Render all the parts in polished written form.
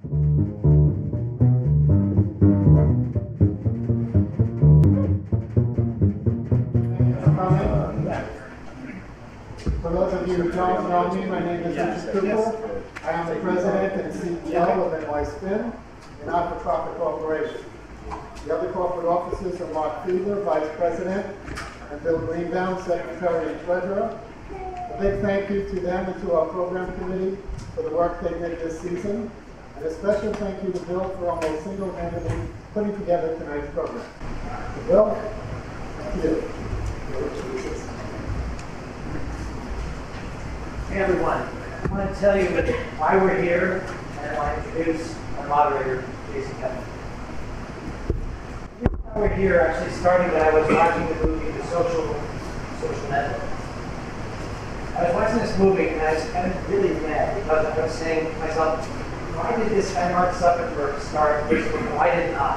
For those of you who don't know me, my name is Kuper. I am the president and CEO of NY Spin, a not-for-profit corporation. The other corporate officers are Mark Bierer, vice president, and Bill Greenbaum, secretary and treasurer. A big thank you to them and to our program committee for the work they did this season. And a special thank you to Bill for almost single-handedly putting together tonight's program. So Bill, thank you. Hey everyone, I want to tell you why we're here, and I want to introduce our moderator, Jason Kevin. Why we're here actually started when I was watching the movie The Social Network. I was watching this movie and I was kind of really mad because I was saying to myself, why did this guy Mark Zuckerberg start Facebook and why didn't I?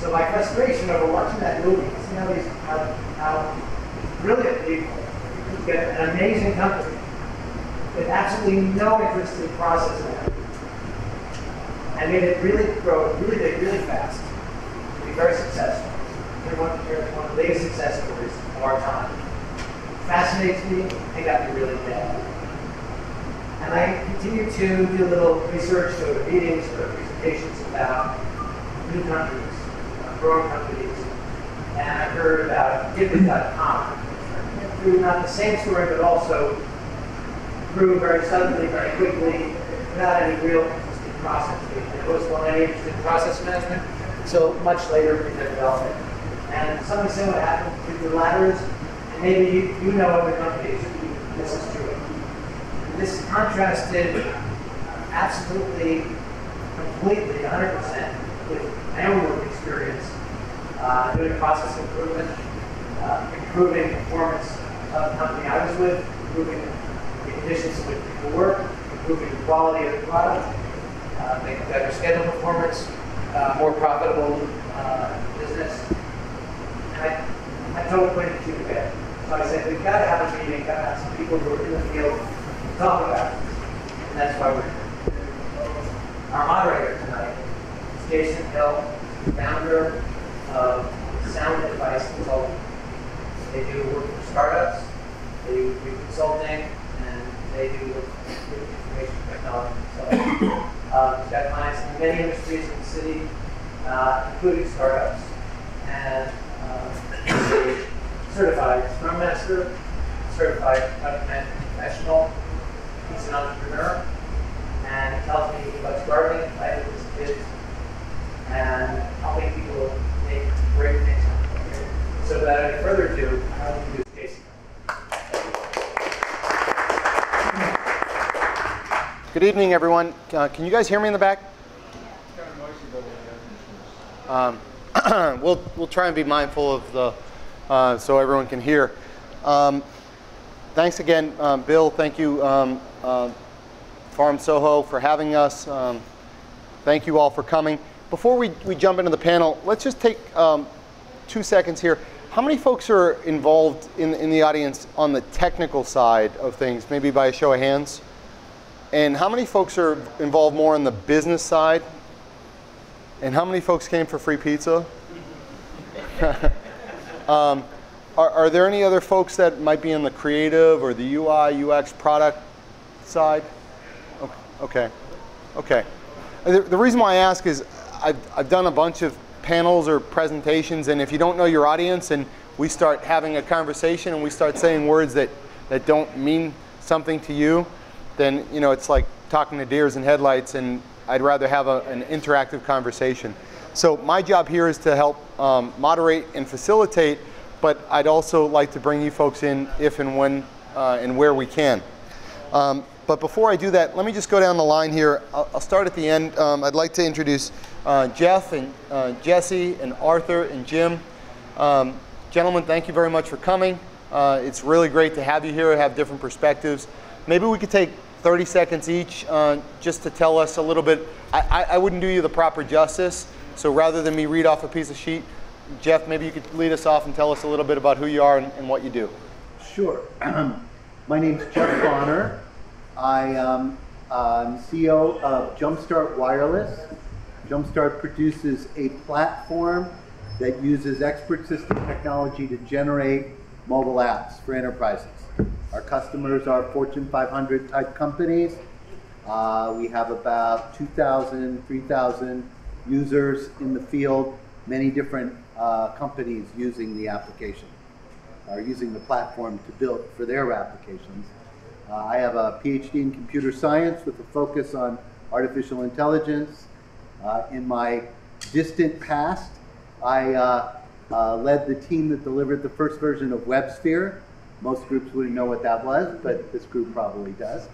So my frustration over watching that movie, seeing how brilliant people get an amazing company with absolutely no interest in processing it, and made it really grow really big, really fast, to be very successful. They're one of the biggest success stories of our time. Fascinates me and got me really mad. And I continue to do a little research, go to meetings, go to presentations about new countries, growing companies, and I heard about Gibbon.com. Through not the same story, but also grew very suddenly, very quickly, without any real interest in process. It wasn't any interest in process management, so much later in their development. And somebody said what happened to the ladders, and maybe you know other companies, this is true. And this contrasted absolutely, completely, 100% with my own work experience doing process improvement, improving performance of the company I was with, improving the conditions in which people work, improving the quality of the product, making better schedule performance, more profitable business. And I totally put it to bed. So I said, we've got to have a meeting, got to have some people who are in the field to talk about it. And that's why we're here. Our moderator tonight is Jason Hill, founder of Sound Advice Consulting. They do work for startups, they do consulting, and they do work with information technology. So we've got clients in many industries in the city, including startups, and certified Scrum Master, certified project management professional. He's an entrepreneur, and he tells me he loves gardening, playing with his kids, and helping people make great things. So without any further ado, I'll introduce Jason. Good evening, everyone. Can you guys hear me in the back? We'll try and be mindful of the so everyone can hear. Thanks again, Bill. Thank you, Farm Soho, for having us. Thank you all for coming. Before we jump into the panel, let's just take 2 seconds here. How many folks are involved in the audience on the technical side of things, maybe by a show of hands? And how many folks are involved more on the business side? And how many folks came for free pizza? Are there any other folks that might be in the creative or the UI, UX product side? Okay. The reason why I ask is I've done a bunch of panels or presentations, and if you don't know your audience and we start having a conversation and we start saying words that don't mean something to you, then it's like talking to deers in headlights, and I'd rather have an interactive conversation. So my job here is to help moderate and facilitate, but I'd also like to bring you folks in if and when and where we can. But before I do that, let me just go down the line here. I'll start at the end. I'd like to introduce Jeff and Jesse and Arthur and Jim. Gentlemen, thank you very much for coming. It's really great to have you here, have different perspectives. Maybe we could take 30 seconds each just to tell us a little bit. I wouldn't do you the proper justice, so rather than me read off a piece of sheet, Jeff, maybe you could lead us off and tell us a little bit about who you are and what you do. Sure. My name's Jeff Bonar. I I'm CEO of Jumpstart Wireless. Jumpstart produces a platform that uses expert system technology to generate mobile apps for enterprises. Our customers are Fortune 500 type companies. We have about 2,000, 3,000 users in the field, many different companies using the application, or using the platform to build for their applications. I have a PhD in computer science with a focus on artificial intelligence. In my distant past, I led the team that delivered the first version of WebSphere. Most groups wouldn't know what that was, but this group probably does.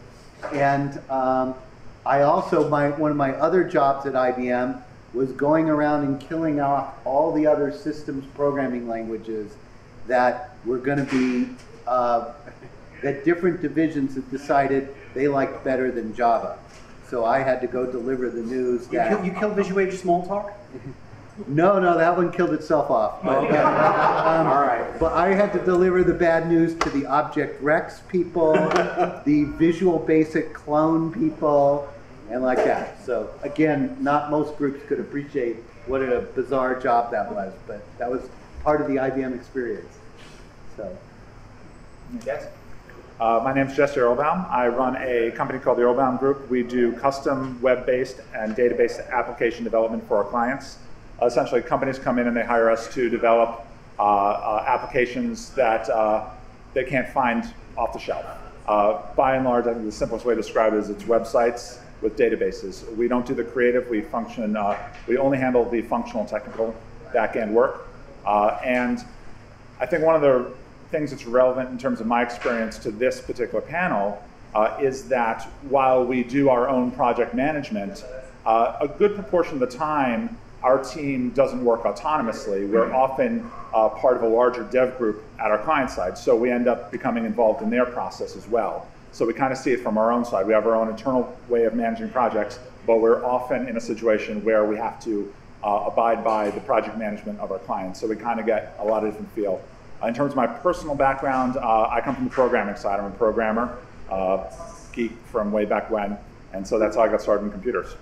And I also, one of my other jobs at IBM was going around and killing off all the other systems programming languages that were going to be, that different divisions had decided they liked better than Java. So I had to go deliver the news that... You killed Visual Age Smalltalk? No, that one killed itself off. But, all right. But I had to deliver the bad news to the Object Rex people, the Visual Basic clone people, and like that. So again, not most groups could appreciate what a bizarre job that was, but that was part of the IBM experience. So. Yes? My name is Jesse Erlbaum. I run a company called the Erlbaum Group. We do custom web-based and database application development for our clients. Essentially, companies come in and they hire us to develop applications that they can't find off the shelf. By and large, I think the simplest way to describe it is it's websites with databases. We don't do the creative. We function. We only handle the functional and technical back-end work. And I think one of the things that's relevant in terms of my experience to this particular panel is that while we do our own project management, a good proportion of the time, our team doesn't work autonomously. We're often part of a larger dev group at our client side, so we end up becoming involved in their process as well. So we kind of see it from our own side. We have our own internal way of managing projects, but we're often in a situation where we have to abide by the project management of our clients. So we kind of get a lot of different feel. In terms of my personal background, I come from the programming side. I'm a programmer, geek from way back when, and so that's how I got started in computers.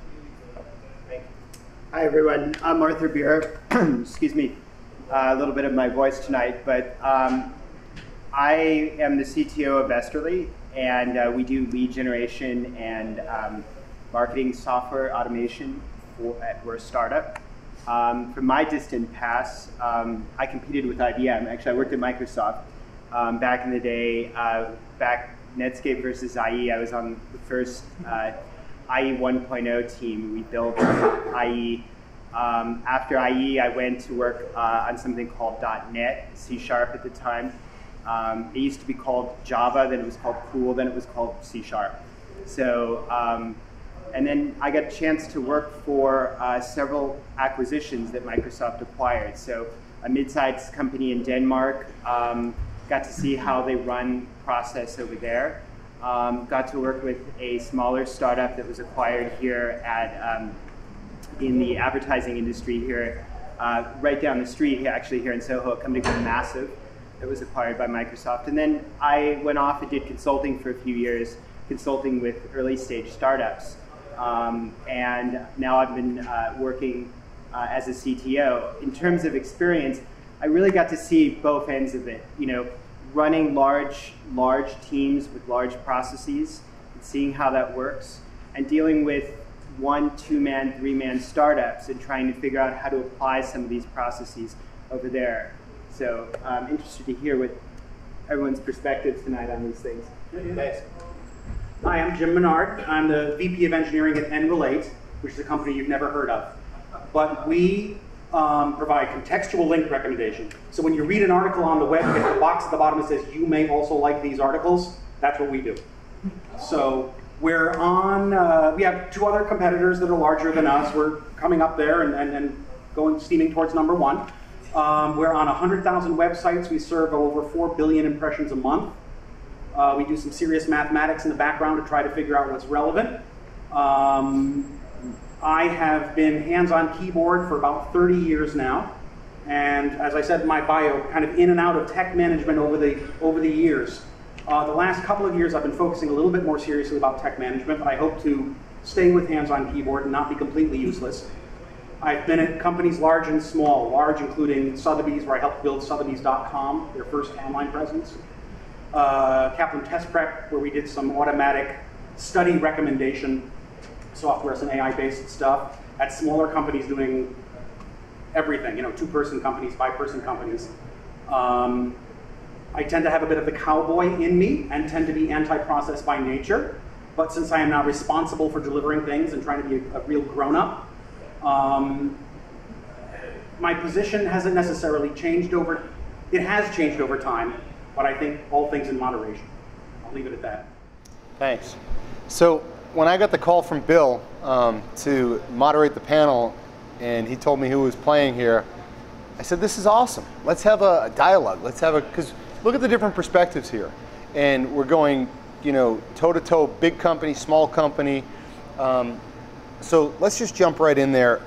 Hi everyone, I'm Arthur Bierer. Excuse me, a little bit of my voice tonight, but I am the CTO of Vesterly, and we do lead generation and marketing software automation. We're a startup. From my distant past, I competed with IBM. Actually, I worked at Microsoft back in the day. Back Netscape versus IE, I was on the first IE 1.0 team. We built IE. After IE, I went to work on something called .NET, C# at the time. It used to be called Java, then it was called Cool, then it was called C#. So, and then I got a chance to work for several acquisitions that Microsoft acquired. So a mid-sized company in Denmark, got to see how they run process over there. Got to work with a smaller startup that was acquired here at, in the advertising industry here, right down the street here, actually here in Soho, a company called Massive that was acquired by Microsoft. And then I went off and did consulting for a few years, consulting with early stage startups. And now I've been working as a CTO. In terms of experience, I really got to see both ends of it. You know, running large teams with large processes, and seeing how that works, and dealing with 1-, 2-man, 3-man startups and trying to figure out how to apply some of these processes over there. So I'm interested to hear what everyone's perspectives tonight on these things. Thanks. Hi, I'm Jim Menard. I'm the VP of Engineering at nRelate, which is a company you've never heard of. But we provide contextual link recommendation. So when you read an article on the web, you get the box at the bottom that says, you may also like these articles. That's what we do. So we're on, we have 2 other competitors that are larger than us. We're coming up there and going steaming towards number 1. We're on 100,000 websites. We serve over 4 billion impressions a month. We do some serious mathematics in the background to try to figure out what's relevant. I have been hands-on keyboard for about 30 years now. And as I said in my bio, kind of in and out of tech management over the years. The last couple of years I've been focusing a little bit more seriously about tech management, but I hope to stay with hands-on keyboard and not be completely useless. I've been at companies large and small, large including Sotheby's, where I helped build Sotheby's.com, their first online presence. Kaplan Test Prep, where we did some automatic study recommendation software, some AI-based stuff. At smaller companies doing everything, you know, 2-person companies, 5-person companies. I tend to have a bit of the cowboy in me and tend to be anti-process by nature. But since I am now responsible for delivering things and trying to be a real grown-up, my position hasn't necessarily changed it has changed over time, but I think all things in moderation. I'll leave it at that. Thanks. So when I got the call from Bill to moderate the panel, and he told me who was playing here, I said, this is awesome. Let's have a dialogue. Let's have because look at the different perspectives here. And we're going, you know, toe-to-toe, big company, small company. So let's just jump right in there.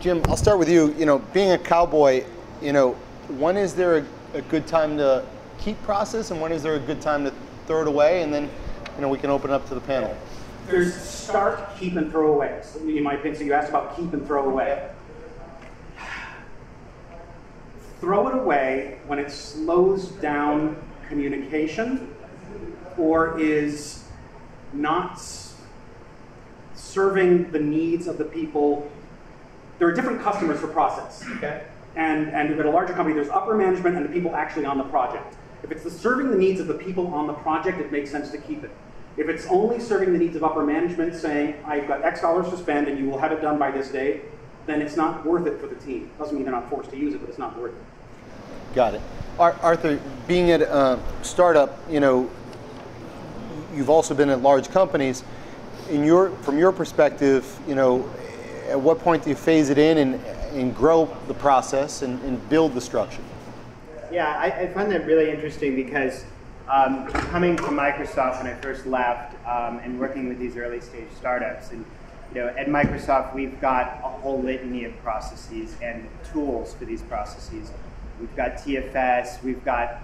Jim, I'll start with you. You know, being a cowboy, you know, when is there a good time to keep process, and when is there a good time to throw it away? And then, you know, we can open it up to the panel. There's start, keep, and throw away. So in my opinion, so you asked about keep and throw away. Throw it away when it slows down communication or is not serving the needs of the people. There are different customers for process, okay? And at a larger company, there's upper management and the people actually on the project. If it's serving the needs of the people on the project, it makes sense to keep it. If it's only serving the needs of upper management, saying, I've got X dollars to spend and you will have it done by this date, then it's not worth it for the team. Doesn't mean they're not forced to use it, but it's not worth it. Got it. Arthur, being at a startup, you know, you've also been at large companies. From your perspective, you know, at what point do you phase it in and grow the process and build the structure? Yeah, I find that really interesting because coming to Microsoft when I first left and working with these early stage startups, and you know, at Microsoft we've got a whole litany of processes and tools for these processes. We've got TFS, we've got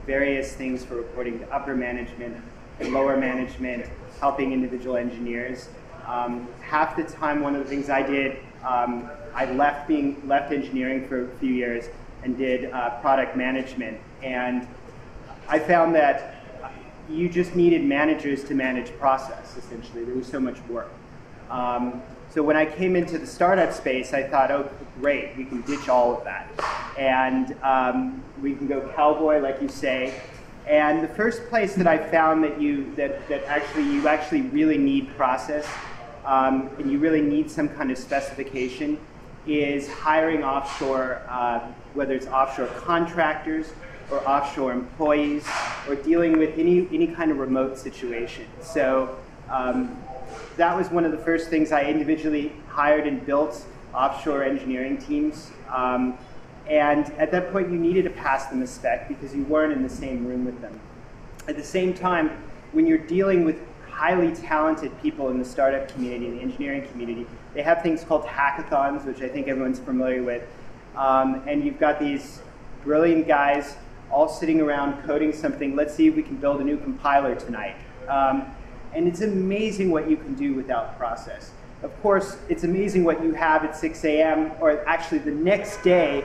various things for reporting to upper management and lower management, helping individual engineers. Half the time, one of the things I did, I left engineering for a few years and did product management. And I found that you just needed managers to manage process, essentially. There was so much work. So when I came into the startup space, I thought, oh, great, we can ditch all of that. And we can go cowboy, like you say. And the first place that I found that you actually really need process and you really need some kind of specification is hiring offshore, whether it's offshore contractors or offshore employees, or dealing with any kind of remote situation. So that was one of the first things I individually hired and built offshore engineering teams. And at that point, you needed to pass them a spec because you weren't in the same room with them. At the same time, when you're dealing with highly talented people in the startup community, the engineering community, they have things called hackathons, which I think everyone's familiar with. And you've got these brilliant guys all sitting around coding something. Let's see if we can build a new compiler tonight. And it's amazing what you can do without process. Of course, it's amazing what you have at 6 a.m. or actually the next day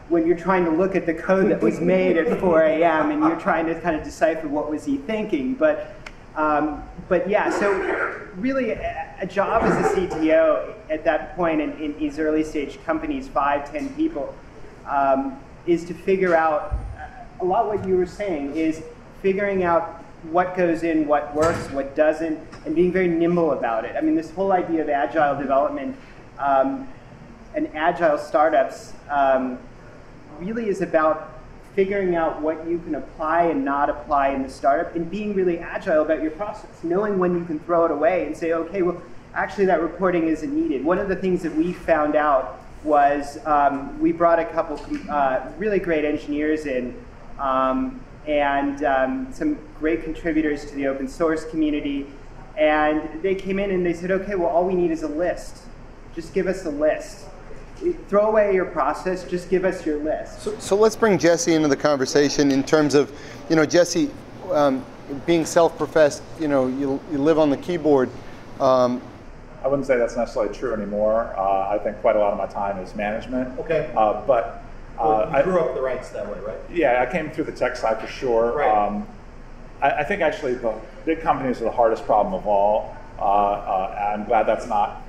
when you're trying to look at the code that was made at 4 a.m. and you're trying to kind of decipher what was he thinking. But yeah, so really a job as a CTO at that point in these early stage companies, 5, 10 people, is to figure out, a lot what you were saying is figuring out what goes in, what works, what doesn't, and being very nimble about it. I mean, this whole idea of agile development and agile startups really is about figuring out what you can apply and not apply in the startup, and being really agile about your process, knowing when you can throw it away and say, okay, well, actually that reporting isn't needed. One of the things that we found out was we brought a couple really great engineers in and some great contributors to the open source community, and they came in and they said, okay, well, all we need is a list. Just give us a list. Throw away your process, just give us your list. So let's bring Jesse into the conversation in terms of, you know, Jesse, being self-professed, you live on the keyboard. I wouldn't say that's necessarily true anymore. I think quite a lot of my time is management. Okay. But you grew up the ranks that way, right? yeah, I came through the tech side for sure. Right. I think actually the big companies are the hardest problem of all. I'm glad that's not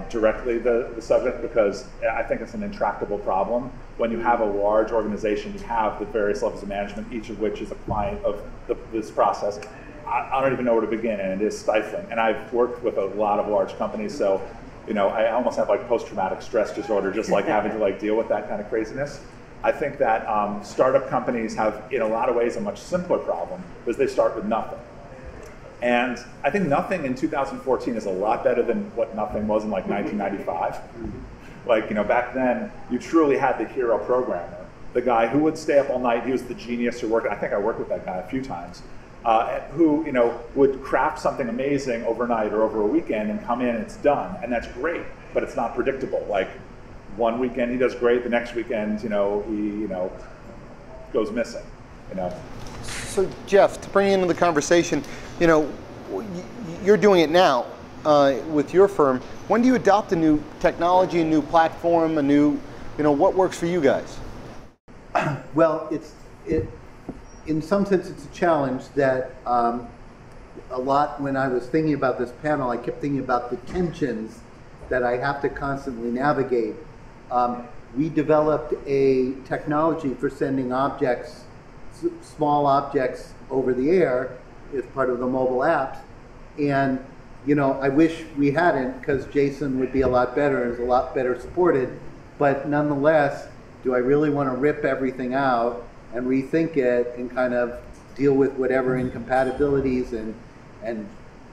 directly the subject, because I think it's an intractable problem. When you have a large organization, you have the various levels of management, each of which is a client of this process. I don't even know where to begin, and it is stifling. And I've worked with a lot of large companies, so I almost have like post-traumatic stress disorder, just like having to like deal with that kind of craziness. I think that startup companies have, in a lot of ways, a much simpler problem, because they start with nothing. And I think nothing in 2014 is a lot better than what nothing was in like 1995. Like, back then, you truly had the hero programmer, the guy who would stay up all night. He was the genius who worked. I think I worked with that guy a few times. Who would craft something amazing overnight or over a weekend and come in and it's done, and that's great, but it's not predictable. Like, one weekend he does great, the next weekend he goes missing. So Jeff, to bring you into the conversation, you're doing it now with your firm. When do you adopt a new technology, a new platform, a new, what works for you guys? Well, in some sense, it's a challenge that a lot, when I was thinking about this panel, I kept thinking about the tensions that I have to constantly navigate. We developed a technology for sending objects, small objects, over the air as part of the mobile apps. And, I wish we hadn't, because JSON would be a lot better and is a lot better supported. But nonetheless, do I really want to rip everything out and rethink it and kind of deal with whatever incompatibilities and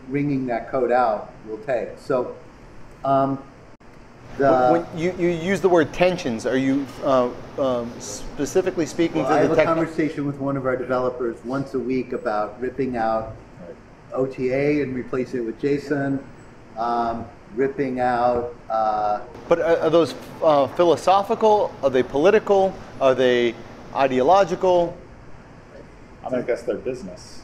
wringing that code out will take? So, when you use the word tensions, are you specifically speaking to the I have a conversation with one of our developers once a week about ripping out OTA and replacing it with JSON, ripping out... But are those philosophical? Are they political? Are they ideological? I'm going to guess they're business.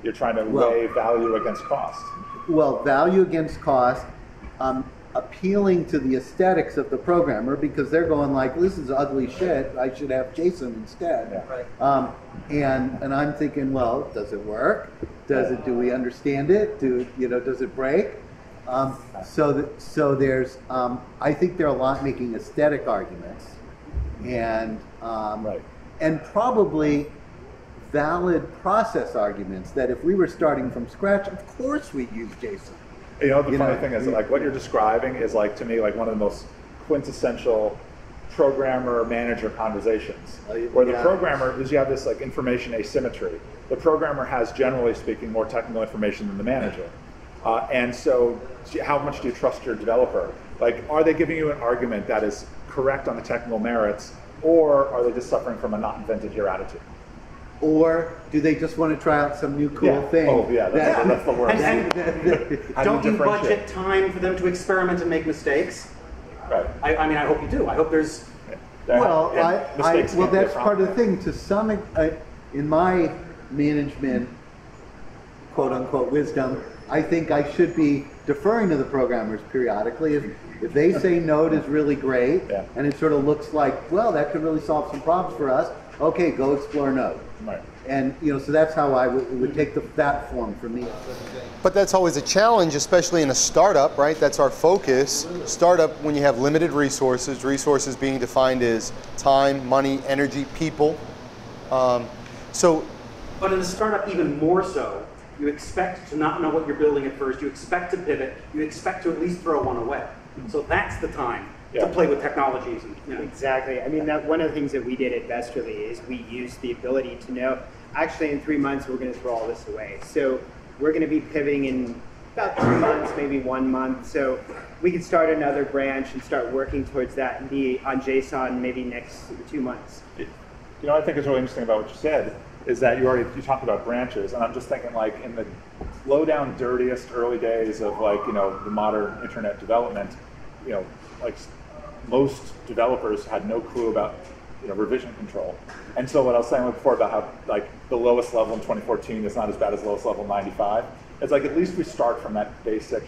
You're trying to weigh value against cost. Well, value against cost, appealing to the aesthetics of the programmer, because they're going like, this is ugly shit, I should have JSON instead. Yeah. Right. And I'm thinking, well, does it work? Do we understand it? Does it break? So there's, I think there are a lot making aesthetic arguments, and and probably valid process arguments that if we were starting from scratch, of course we'd use JSON. The funny thing is, like, what you're describing is, like, to me, like one of the most quintessential programmer-manager conversations, where the programmer, because you have this like information asymmetry. The programmer has, generally speaking, more technical information than the manager. And so how much do you trust your developer? Like, are they giving you an argument that is correct on the technical merits, or are they just suffering from a not invented here attitude? Or do they just want to try out some new cool thing? Oh, yeah, that's the worst. Don't you budget time for them to experiment and make mistakes? Right. I mean, I hope you do. I hope there's... Well, that's part of the thing. To some, in my management, quote-unquote, wisdom, I think I should be deferring to the programmers periodically. If they say Node is really great, and it sort of looks like, well, that could really solve some problems for us, okay, go explore Node. Right. And so that's how I would take that form for me. But that's always a challenge, especially in a startup, right? That's our focus. Startup, when you have limited resources being defined as time, money, energy, people. But in a startup, even more so. You expect to not know what you're building at first. You expect to pivot. You expect to at least throw one away. So that's the time to play with technologies. Exactly. I mean, one of the things that we did at Vesterly is we used the ability to know, actually in 3 months, we're going to throw all this away. So we're going to be pivoting in about 2 months, maybe 1 month. So we could start another branch and start working towards that and be on JSON maybe next 2 months. I think is really interesting about what you said is that you talked about branches, and I'm just thinking, like, in the low down, dirtiest early days of, like, the modern internet development, like, most developers had no clue about revision control. And so what I was saying before about how like the lowest level in 2014 is not as bad as the lowest level in 95, it's like at least we start from that basic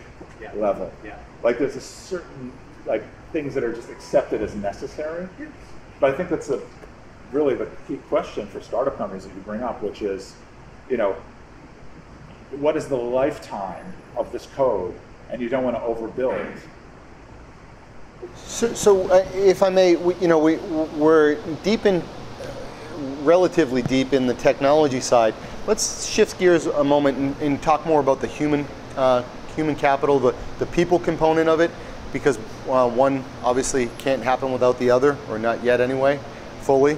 level. Yeah. Like there's a certain like things that are just accepted as necessary. But I think that's really the key question for startup companies that you bring up, which is, what is the lifetime of this code? And you don't want to overbuild. So if I may, we're relatively deep in the technology side. Let's shift gears a moment and talk more about the human capital, the people component of it, because one obviously can't happen without the other, or not yet anyway, fully.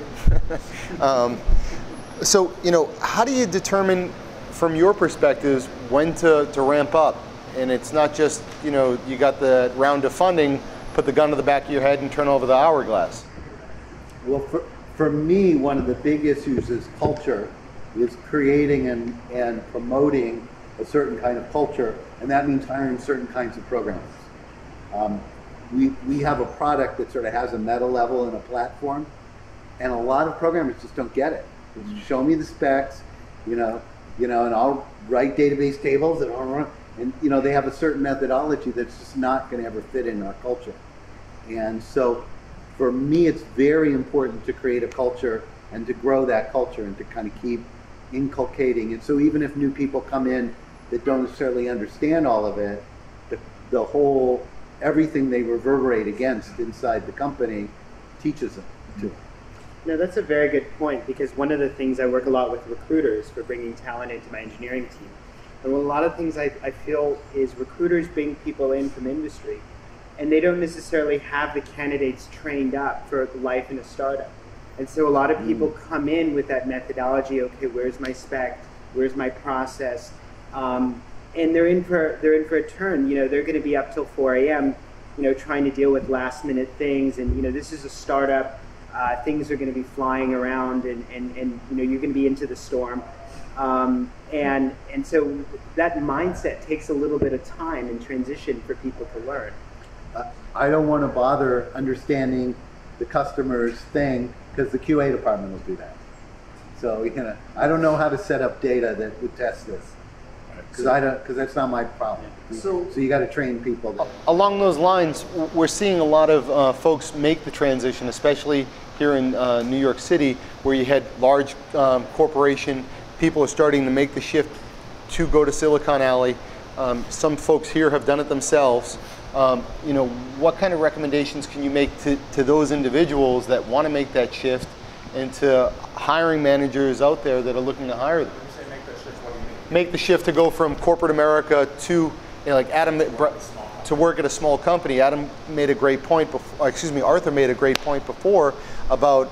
So how do you determine, from your perspectives, when to ramp up? And it's not just you got the round of funding, put the gun to the back of your head and turn over the hourglass. Well, for me, one of the big issues is culture, is creating and promoting a certain kind of culture, and that means hiring certain kinds of programmers. We have a product that sort of has a meta level and a platform, and a lot of programmers just don't get it. Just show me the specs, and I'll write database tables and they have a certain methodology that's just not going to ever fit in our culture. And so for me, it's very important to create a culture and to grow that culture and to kind of keep inculcating. And so even if new people come in that don't necessarily understand all of it, the whole, everything they reverberate against inside the company teaches them to. No, that's a very good point, because one of the things I work a lot with recruiters for bringing talent into my engineering team. And a lot of things I feel is recruiters bring people in from industry, and they don't necessarily have the candidates trained up for life in a startup. And so a lot of people come in with that methodology, okay, where's my spec, where's my process, and they're in for a turn. They're going to be up till 4 a.m., trying to deal with last minute things, and this is a startup. Things are going to be flying around, and you're going to be into the storm. And so that mindset takes a little bit of time and transition for people to learn. I don't want to bother understanding the customer's thing, because the QA department will do that. So I don't know how to set up data that would test this, because that's not my problem. So you got to train people there. Along those lines, we're seeing a lot of folks make the transition, especially here in New York City, where you had large corporation. People are starting to make the shift to go to Silicon Alley. Some folks here have done it themselves. What kind of recommendations can you make to those individuals that want to make that shift, and to hiring managers out there that are looking to hire them? When you say make that shift, what do you mean? Make the shift to go from corporate America to, like Adam, to work at a small company. Adam made a great point before, Arthur made a great point before about,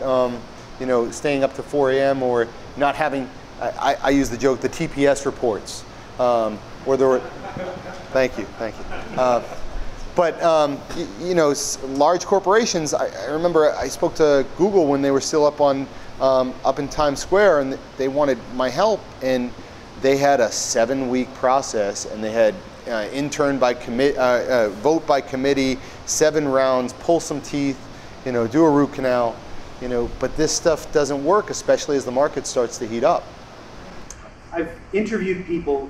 staying up to 4 a.m. or not having, I use the joke, the TPS reports, where there were, thank you. But large corporations. I remember I spoke to Google when they were still up in Times Square, and they wanted my help, and they had a 7-week process, and they had intern by vote by committee, 7 rounds, pull some teeth, do a root canal, But this stuff doesn't work, especially as the market starts to heat up. I've interviewed people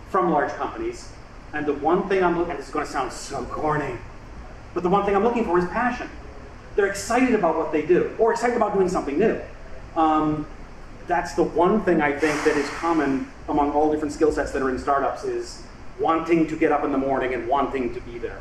from large companies, and the one thing I'm looking at, this is going to sound so corny, but the one thing I'm looking for is passion. They're excited about what they do, or excited about doing something new. That's the one thing I think that is common among all different skill sets that are in startups, is wanting to get up in the morning and wanting to be there.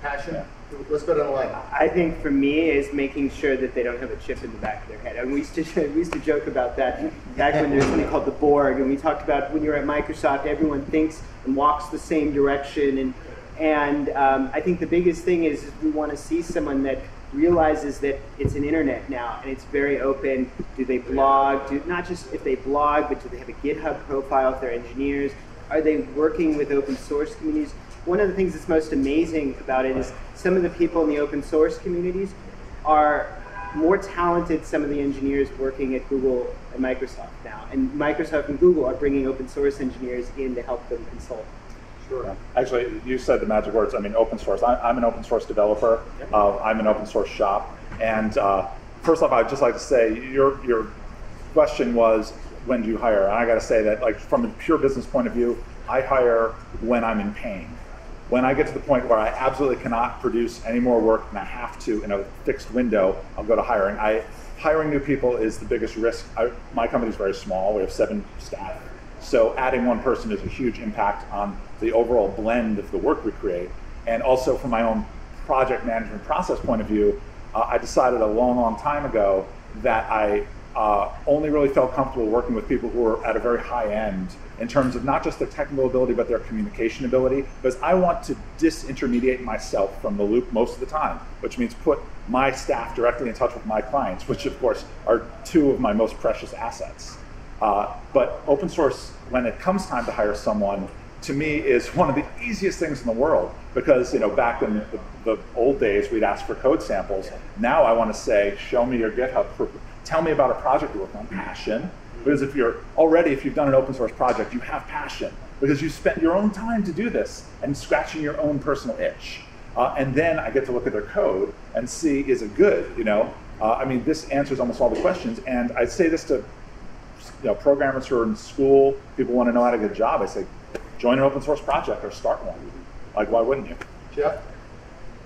Passion. Let's go down the line. I think for me is making sure that they don't have a chip in the back of their head. And we used to joke about that back when there was something called the Borg, and we talked about when you're at Microsoft, everyone thinks and walks the same direction. And I think the biggest thing is we want to see someone that realizes that it's an internet now and it's very open. Do they blog? Not just if they blog, but do they have a GitHub profile if they're engineers? Are they working with open source communities? One of the things that's most amazing about it is some of the people in the open source communities are more talented, some of the engineers working at Google and Microsoft now. And Microsoft and Google are bringing open source engineers in to help them consult. Sure. Actually, you said the magic words. I mean, open source. I'm an open source developer. I'm an open source shop. And first off, I'd just like to say your question was, when do you hire? And I got to say that, like, from a pure business point of view, I hire when I'm in pain. When I get to the point where I absolutely cannot produce any more work and I have to in a fixed window, I'll go to hiring. Hiring new people is the biggest risk. My company is very small. We have 7 staff. So adding one person is a huge impact on the overall blend of the work we create. And also from my own project management process point of view, I decided a long, long time ago that I only really felt comfortable working with people who were at a very high end in terms of not just their technical ability, but their communication ability, because I want to disintermediate myself from the loop most of the time, which means put my staff directly in touch with my clients, which of course are 2 of my most precious assets. But open source, when it comes time to hire someone, to me is one of the easiest things in the world, because back in the old days, we'd ask for code samples. Now I want to say, show me your GitHub, tell me about a project you worked on, passion. Because if you've done an open source project, you have passion, because you spent your own time to do this and scratching your own personal itch. And then I get to look at their code and see, is it good? I mean, this answers almost all the questions. And I say this to programmers who are in school, people want to know how to get a job. I say, join an open source project or start one. Like, why wouldn't you? Jeff?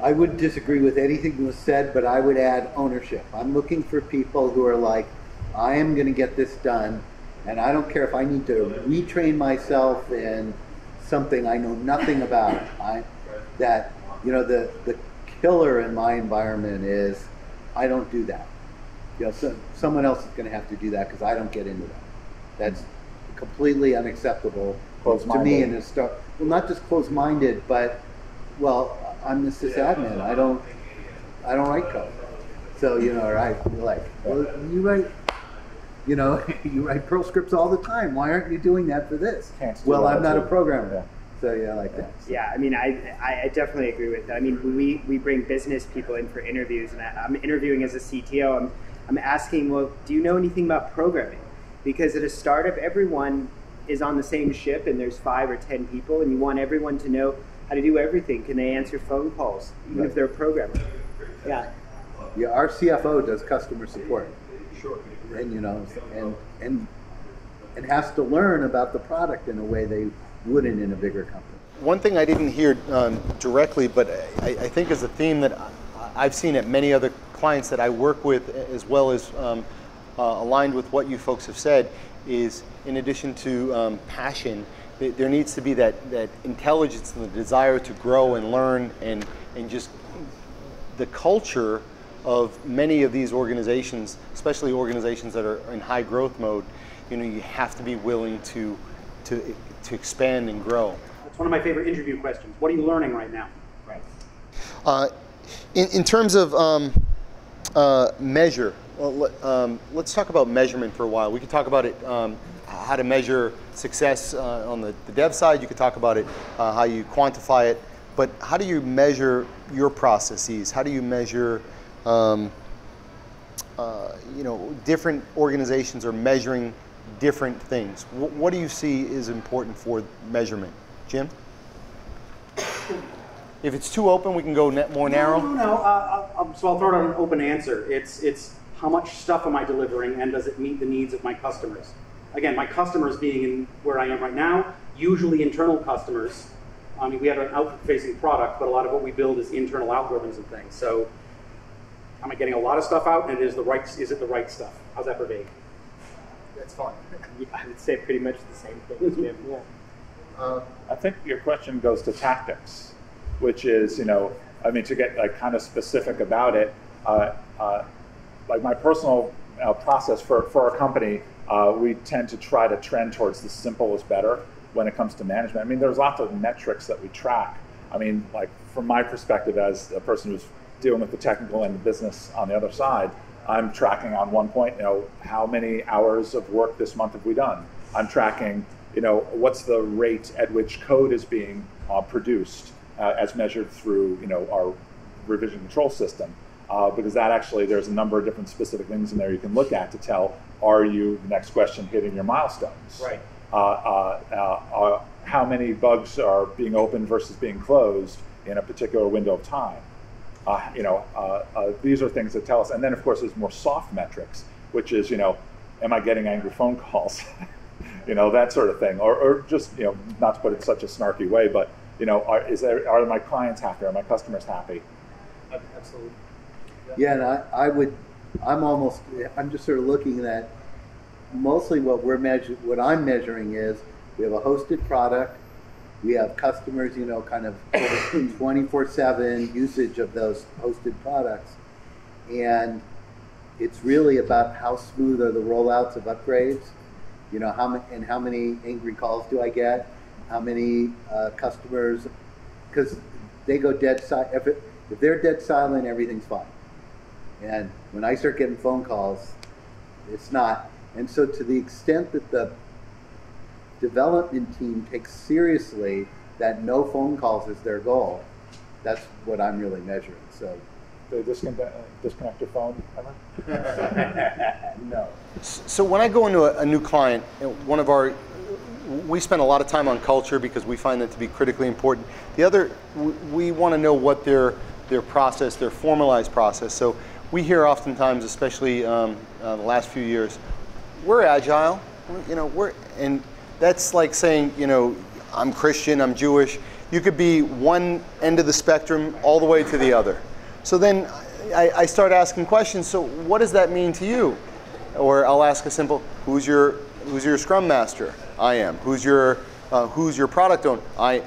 I would disagree with anything that was said, but I would add ownership. I'm looking for people who are like, I am going to get this done, and I don't care if I need to retrain myself in something I know nothing about. The killer in my environment is I don't do that. So someone else is going to have to do that because I don't get into that. That's completely unacceptable to me. And well, not just closed-minded, but I'm the sysadmin. I don't write code. So right? You're like, well, you write. You write Perl scripts all the time. Why aren't you doing that for this? Well, I'm not a programmer. Yeah. So like that. So. Yeah, I mean, I definitely agree with that. I mean, we bring business people in for interviews, and I'm interviewing as a CTO. I'm asking, well, do you know anything about programming? Because at a startup, everyone is on the same ship, and there's 5 or 10 people, and you want everyone to know how to do everything. Can they answer phone calls, even if they're a programmer? Yeah. Yeah, our CFO does customer support. Sure. And has to learn about the product in a way they wouldn't in a bigger company. One thing I didn't hear directly, but I think is a theme that I've seen at many other clients that I work with, as well as aligned with what you folks have said, is in addition to passion, there needs to be that intelligence and the desire to grow and learn, and just the culture of many of these organizations, especially organizations that are in high growth mode. You have to be willing to expand and grow. That's one of my favorite interview questions. What are you learning right now? Right. In terms of measure, let's talk about measurement for a while. We could talk about it, how to measure success on the dev side. You could talk about it, how you quantify it. But how do you measure your processes? How do you measure, different organizations are measuring different things. What do you see is important for measurement? Jim? If it's too open, we can go more narrow. No. So I'll throw out an open answer. It's how much stuff am I delivering, and does it meet the needs of my customers? Again, my customers being in where I am right now, usually internal customers. I mean, we have an outward-facing product, but a lot of what we build is internal algorithms and things. So, am I getting a lot of stuff out, and is it the right stuff? How's that for vague? That's fine. Yeah, I would say pretty much the same thing as Jim. Yeah. I think your question goes to tactics, which is, to get kind of specific about it, like my personal process for our company, we tend to try to trend towards the simple is better when it comes to management. I mean, there's lots of metrics that we track. I mean, like from my perspective as a person who's dealing with the technical and the business on the other side, I'm tracking on one point, how many hours of work this month have we done? I'm tracking, what's the rate at which code is being produced as measured through, our revision control system. Because that actually, there's a number of different specific things in there you can look at to tell, are you, the next question, hitting your milestones? Right. How many bugs are being opened versus being closed in a particular window of time? These are things that tell us. And then, of course, there's more soft metrics, which is, am I getting angry phone calls? That sort of thing. Or just, not to put it in such a snarky way, but, are my clients happy? Are my customers happy? Absolutely. Yeah, and I'm just sort of looking at mostly what I'm measuring is we have a hosted product, we have customers, kind of 24/7 usage of those hosted products, and it's really about how smooth are the rollouts of upgrades, how many angry calls do I get, how many customers, because they go dead silent. If they're dead silent, everything's fine. And when I start getting phone calls, it's not. And so to the extent that the development team takes seriously that no phone calls is their goal, that's what I'm really measuring. So, do they disconnect your phone ever? No. So when I go into a new client, we spend a lot of time on culture because we find that to be critically important. The other, we want to know what their process, their formalized process. So we hear oftentimes, especially the last few years, we're agile, and that's like saying, I'm Christian, I'm Jewish. You could be one end of the spectrum all the way to the other. So then I start asking questions. So what does that mean to you? Or I'll ask a simple, who's your Scrum Master? I am. Who's your product owner?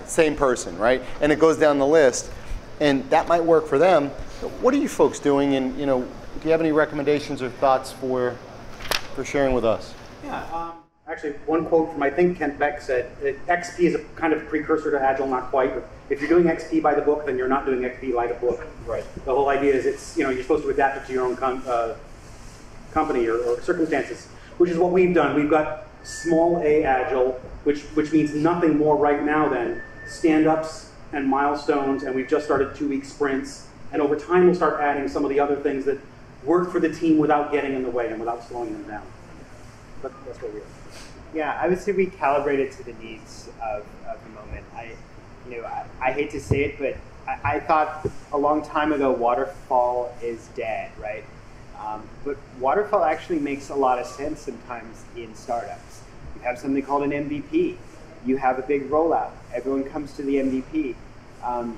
Same person, right? And it goes down the list, and that might work for them. What are you folks doing? And do you have any recommendations or thoughts for sharing with us? Yeah. Actually, one quote from, I think Kent Beck said, XP is a kind of precursor to Agile, not quite. But if you're doing XP by the book, then you're not doing XP like a book. Right. The whole idea is you're supposed to adapt it to your own company or circumstances, which is what we've done. We've got small a Agile, which means nothing more right now than stand-ups and milestones, and we've just started 2-week sprints. And over time, we'll start adding some of the other things that work for the team without getting in the way and without slowing them down. But that's what we are. Yeah, I would say we calibrate it to the needs of the moment. I hate to say it, but I thought a long time ago waterfall is dead, right? But waterfall actually makes a lot of sense sometimes in startups. You have something called an MVP. You have a big rollout. Everyone comes to the MVP.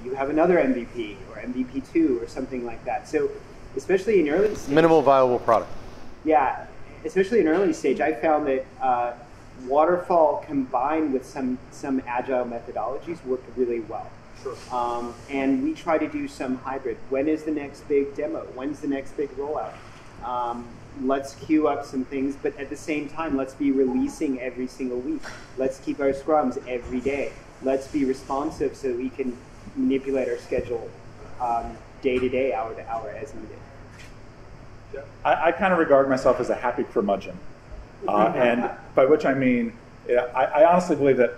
You have another MVP or MVP2 or something like that. So especially in early stage. Minimal viable product. Yeah, especially in early stage, I found that waterfall combined with some agile methodologies worked really well. Sure. And we try to do some hybrid. When is the next big demo? When's the next big rollout? Let's queue up some things, but at the same time, let's be releasing every single week. Let's keep our scrums every day. Let's be responsive so we can manipulate our schedule day to day, hour to hour as needed. I kind of regard myself as a happy curmudgeon. And by which I mean, I honestly believe that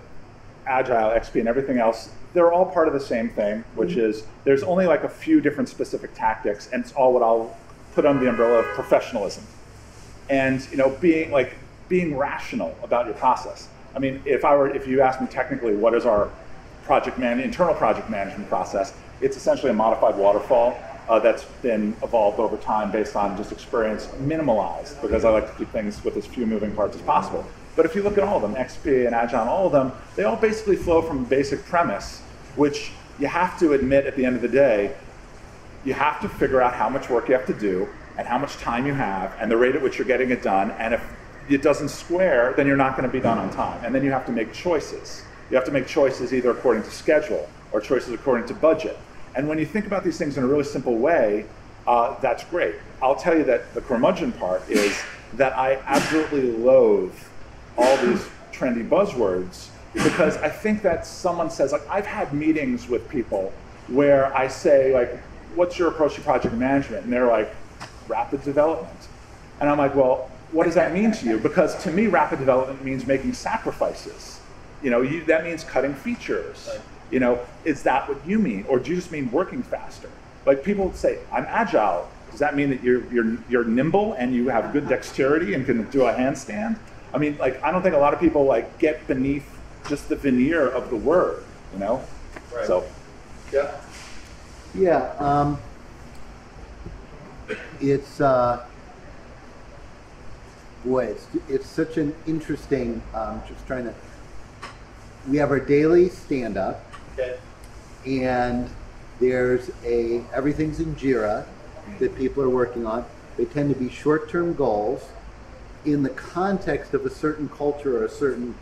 Agile, XP, and everything else, they're all part of the same thing, which is there's only like a few different specific tactics, and it's all what I'll put under the umbrella of professionalism. And being rational about your process. I mean, if you ask me technically what is our internal project management process, it's essentially a modified waterfall that's been evolved over time based on just experience, minimalized, because I like to keep things with as few moving parts as possible. But if you look at all of them, XP and Agile and all of them, they all basically flow from a basic premise, which you have to admit at the end of the day, you have to figure out how much work you have to do and how much time you have and the rate at which you're getting it done. And if it doesn't square, then you're not going to be done on time. And then you have to make choices. You have to make choices either according to schedule or choices according to budget. And when you think about these things in a really simple way, that's great. I'll tell you that the curmudgeon part is that I absolutely loathe all these trendy buzzwords because I think that someone says, like, I've had meetings with people where I say, like, what's your approach to project management? And they're like, rapid development. And I'm like, well, what does that mean to you? Because to me, rapid development means making sacrifices. That means cutting features. Right. Is that what you mean? Or do you just mean working faster? Like people say, I'm agile. Does that mean that you're nimble and you have good dexterity and can do a handstand? I mean, like, I don't think a lot of people get beneath just the veneer of the word, Right. So. Yeah. it's boy, it's such an interesting. Just trying to. We have our daily stand-up, and there's everything's in Jira that people are working on. They tend to be short-term goals in the context of a certain culture or a certain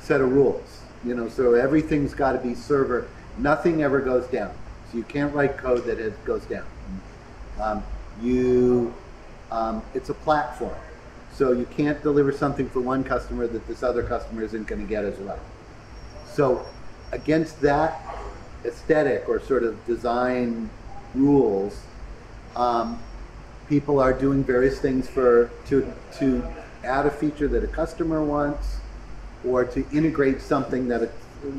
set of rules. You know, so everything's got to be server. Nothing ever goes down. So you can't write code that goes down. It's a platform. So you can't deliver something for one customer that this other customer isn't going to get as well. So against that aesthetic or sort of design rules, people are doing various things to add a feature that a customer wants, or to integrate something that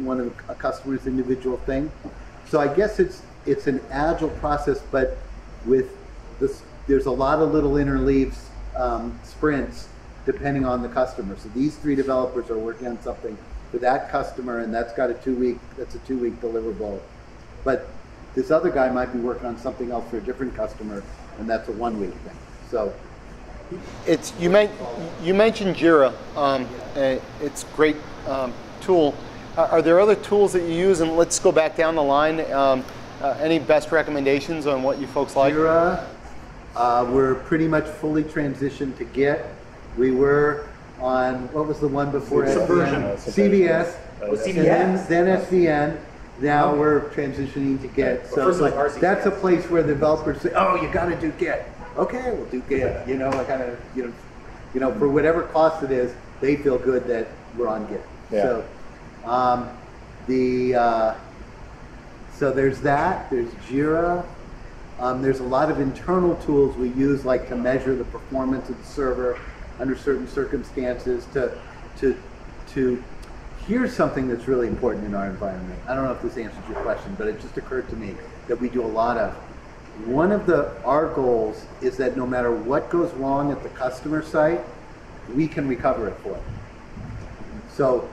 one of a customer's individual thing. So I guess it's an agile process, but with this, there's a lot of little interleaves sprints depending on the customer. So these 3 developers are working on something for that customer, and that's got a 2-week deliverable. But this other guy might be working on something else for a different customer, and that's a 1-week thing. So you mentioned Jira. It's a great tool. Are there other tools that you use? And let's go back down the line. Any best recommendations on what you folks like? Jira, we're pretty much fully transitioned to Git. We were on, what was the one before SVN? CVS. CVS. Then SVN. Now we're transitioning to Git. So it's like, that's a place where the developers say, oh, you got to do Git. Okay, we'll do Git. You know, I kind of, you know, for whatever cost it is, they feel good that we're on Git. Yeah. So there's that. There's Jira. There's a lot of internal tools we use, like to measure the performance of the server under certain circumstances. Here's something that's really important in our environment. I don't know if this answers your question, but it just occurred to me that we do a lot of. One of our goals is that no matter what goes wrong at the customer site, we can recover it for them. So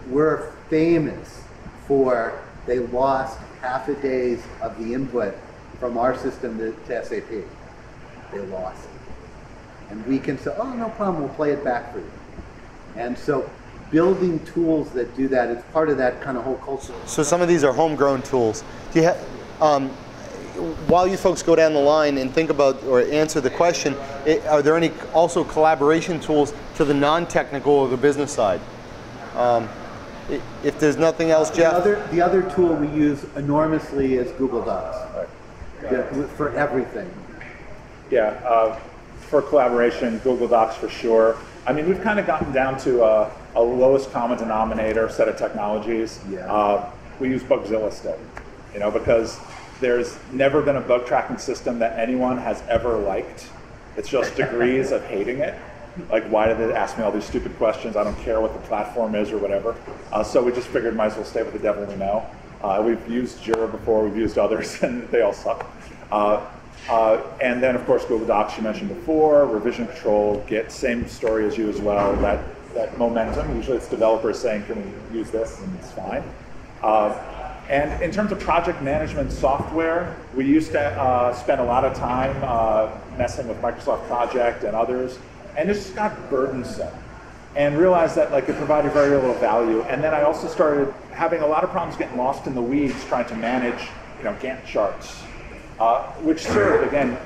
we're famous for they lost half a day's of the input from our system to SAP. They lost it. And we can say, oh, no problem, we'll play it back for you. And so building tools that do that is part of that kind of whole culture. So some of these are homegrown tools. Do you have, while you folks go down the line and think about or answer the question, are there any also collaboration tools to the non-technical or the business side? If there's nothing else, Jeff? The other tool we use enormously is Google Docs. For everything. Yeah, for collaboration, Google Docs for sure. I mean, we've kind of gotten down to a lowest common denominator set of technologies. Yeah. We use Bugzilla still, you know, because there's never been a bug tracking system that anyone has ever liked. It's just degrees of hating it. Like, why did they ask me all these stupid questions? I don't care what the platform is or whatever. So we just figured might as well stay with the devil we know. We've used Jira before, we've used others, and they all suck. And then, of course, Google Docs you mentioned before, revision control, Git, same story as you as well. That momentum, usually it's developers saying, can we use this, and it's fine. And in terms of project management software, we used to spend a lot of time messing with Microsoft Project and others, and it just got burdensome. And realized that like it provided very little value. And then I also started having a lot of problems getting lost in the weeds trying to manage, you know, Gantt charts, which served, again,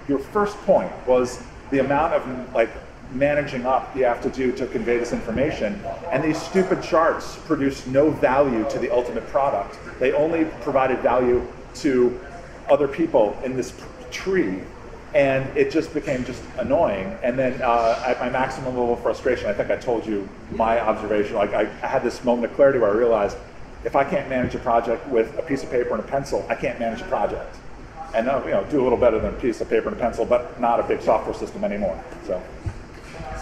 your first point was the amount of like managing up you have to do to convey this information. And these stupid charts produced no value to the ultimate product. They only provided value to other people in this tree. And it just became just annoying. And then at my maximum level of frustration, I think I told you my observation, like I had this moment of clarity where I realized if I can't manage a project with a piece of paper and a pencil, I can't manage a project. And you know, do a little better than a piece of paper and a pencil, but not a big software system anymore.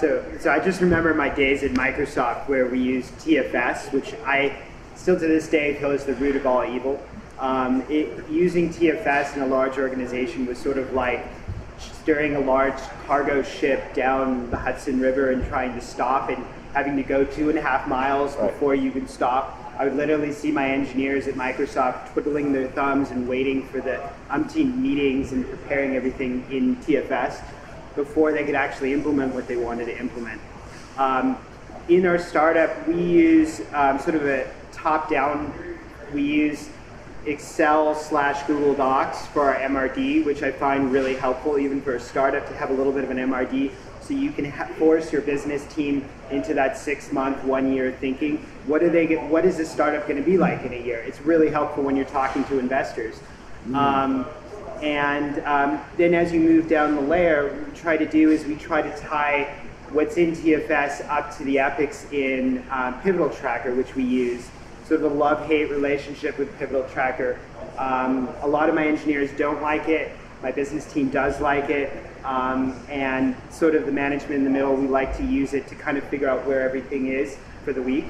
So I just remember my days at Microsoft where we used TFS, which I still to this day feel is the root of all evil. Using TFS in a large organization was sort of like steering a large cargo ship down the Hudson River and trying to stop and having to go 2.5 miles before you can stop. I would literally see my engineers at Microsoft twiddling their thumbs and waiting for the umpteen meetings and preparing everything in TFS before they could actually implement what they wanted to implement. In our startup, we use sort of a top-down, we use Excel/Google Docs for our MRD, which I find really helpful even for a startup to have a little bit of an MRD, so you can force your business team into that 6-month, 1-year thinking. What is this startup going to be like in a year? It's really helpful when you're talking to investors. Then as you move down the layer, what we try to do is we try to tie what's in TFS up to the epics in Pivotal Tracker, which we use. Sort of a love-hate relationship with Pivotal Tracker. A lot of my engineers don't like it. My business team does like it. And sort of the management in the middle, we like to use it to kind of figure out where everything is for the week.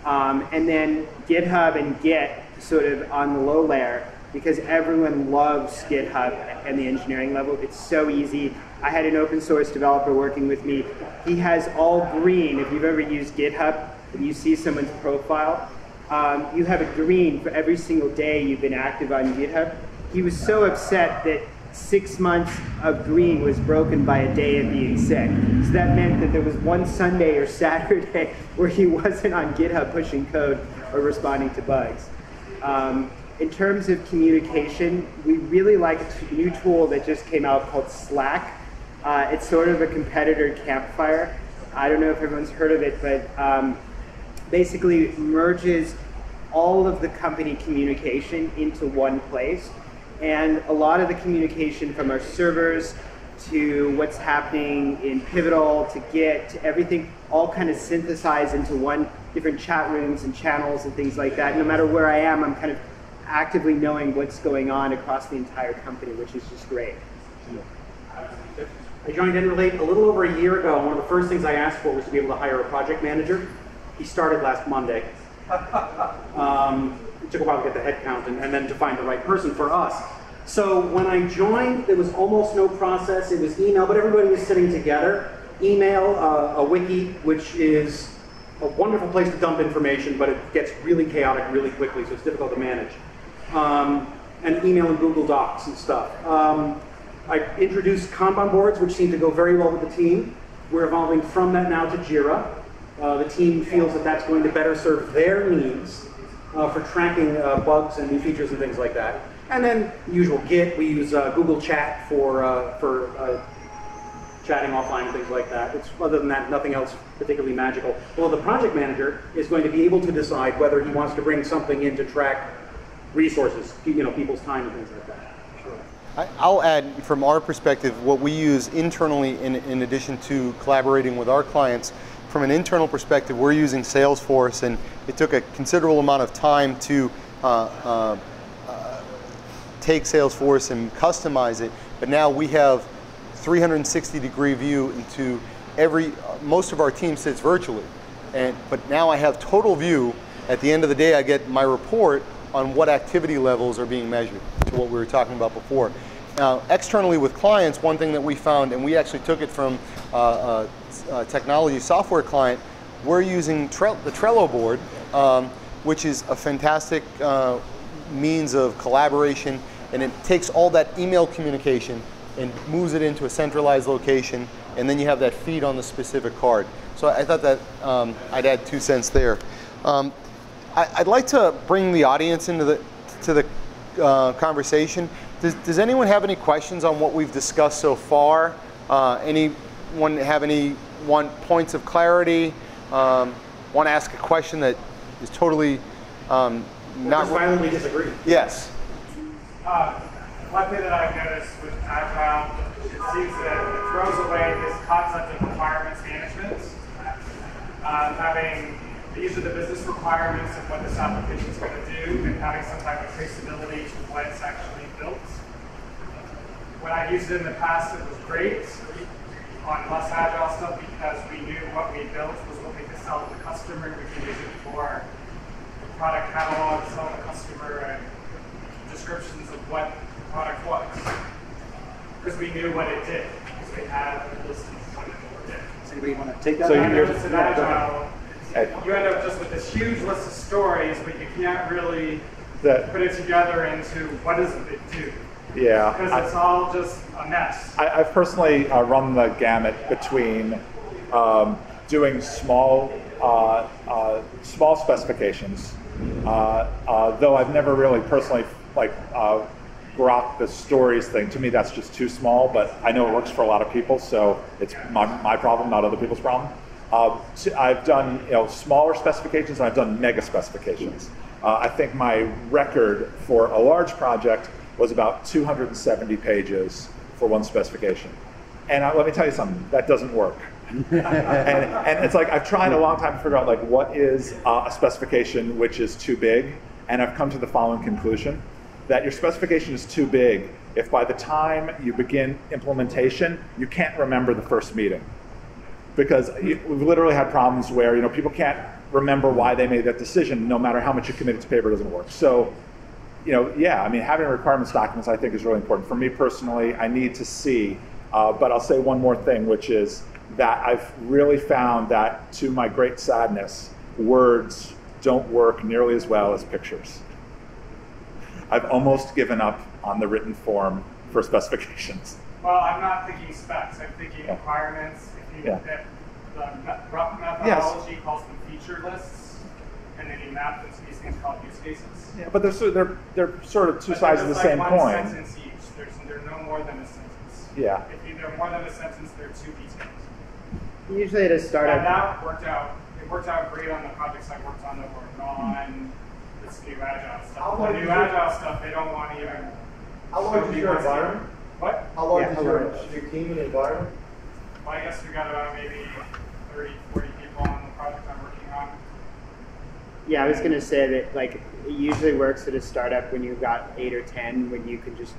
And then GitHub and Git sort of on the low layer, because everyone loves GitHub at the engineering level. It's so easy. I had an open source developer working with me. He has all green. If you've ever used GitHub and you see someone's profile, you have a green for every single day you've been active on GitHub. He was so upset that 6 months of green was broken by a day of being sick. So that meant that there was one Sunday or Saturday where he wasn't on GitHub pushing code or responding to bugs. In terms of communication, we really like a new tool that just came out called Slack. It's sort of a competitor Campfire. I don't know if everyone's heard of it, but basically merges all of the company communication into one place. And a lot of the communication from our servers to what's happening in Pivotal to Git to everything all kind of synthesized into one, different chat rooms and channels and things like that. No matter where I am, I'm kind of actively knowing what's going on across the entire company, which is just great. I joined NRelate a little over a year ago. One of the first things I asked for was to be able to hire a project manager. He started last Monday. It took a while to get the head count and then to find the right person for us. So when I joined, there was almost no process. It was email, but everybody was sitting together. Email, a wiki, which is a wonderful place to dump information, but it gets really chaotic really quickly, so it's difficult to manage. And email and Google Docs and stuff. I introduced Kanban boards, which seem to go very well with the team. We're evolving from that now to Jira. The team feels that that's going to better serve their needs for tracking bugs and new features and things like that. And then usual Git, we use Google Chat for chatting offline and things like that. Other than that, nothing else particularly magical. Well, the project manager is going to be able to decide whether he wants to bring something in to track resources, people's time and things like that. Sure. I'll add, from our perspective, what we use internally in addition to collaborating with our clients. From an internal perspective, we're using Salesforce, and it took a considerable amount of time to take Salesforce and customize it, but now we have 360-degree view into most of our team sits virtually, but now I have total view. At the end of the day, I get my report on what activity levels are being measured, to what we were talking about before. Now, externally with clients, one thing that we found, and we actually took it from a technology software client, we're using the Trello board, which is a fantastic means of collaboration, and it takes all that email communication and moves it into a centralized location, and then you have that feed on the specific card. So I thought that I'd add 2 cents there. I'd like to bring the audience into the conversation. Does anyone have any questions on what we've discussed so far? Anyone have any points of clarity? Want to ask a question that is totally not violently disagree? Yes. One thing that I've noticed with Agile, it seems that it throws away this concept of requirements management. Having these are the business requirements of what this application is going to do, and having some type of traceability to what it's actually built. When I used it in the past, it was great on less agile stuff because we knew what we built was what we could sell to the customer. We could use it for the product catalog, sell the customer, and descriptions of what the product was. Because we knew what it did. Because we had a list of what it did. Does anybody want to take that? So I noticed in Agile, you end up just with this huge list of stories, but you can't really put it together into what does it do? Yeah. Because it's all just a mess. I've personally run the gamut between doing small specifications, though I've never really personally grok the stories thing. To me, that's just too small, but I know it works for a lot of people, so it's my problem, not other people's problem. I've done smaller specifications, and I've done mega specifications. I think my record for a large project was about 270 pages for one specification. And let me tell you something, that doesn't work. and it's like, I've tried a long time to figure out what is a specification which is too big, and I've come to the following conclusion, that your specification is too big if by the time you begin implementation, you can't remember the first meeting. Because we've literally had problems where people can't remember why they made that decision, no matter how much you committed to paper, it doesn't work. So, yeah, I mean, having requirements documents I think is really important. For me personally, I need to see, but I'll say one more thing, which is that I've really found that, to my great sadness, words don't work nearly as well as pictures. I've almost given up on the written form for specifications. Well, I'm not thinking specs, I'm thinking requirements. If you look at the rough methodology calls them feature lists, and then you map them to these things called use cases. Yeah, but they're sort of two sides of the same coin. One sentence each. They're no more than a sentence. Yeah. If they're more than a sentence, they're too detailed. Usually at a startup. And that worked out. It worked out great on the projects I worked on that were non this new agile stuff. The new agile stuff, they don't want to even. How large is your environment? What? How large is your team and environment? Well, I guess we got about maybe 30, 40 people on the project I'm working on. Yeah, I was going to say that it usually works at a startup when you've got 8 or 10, when you can just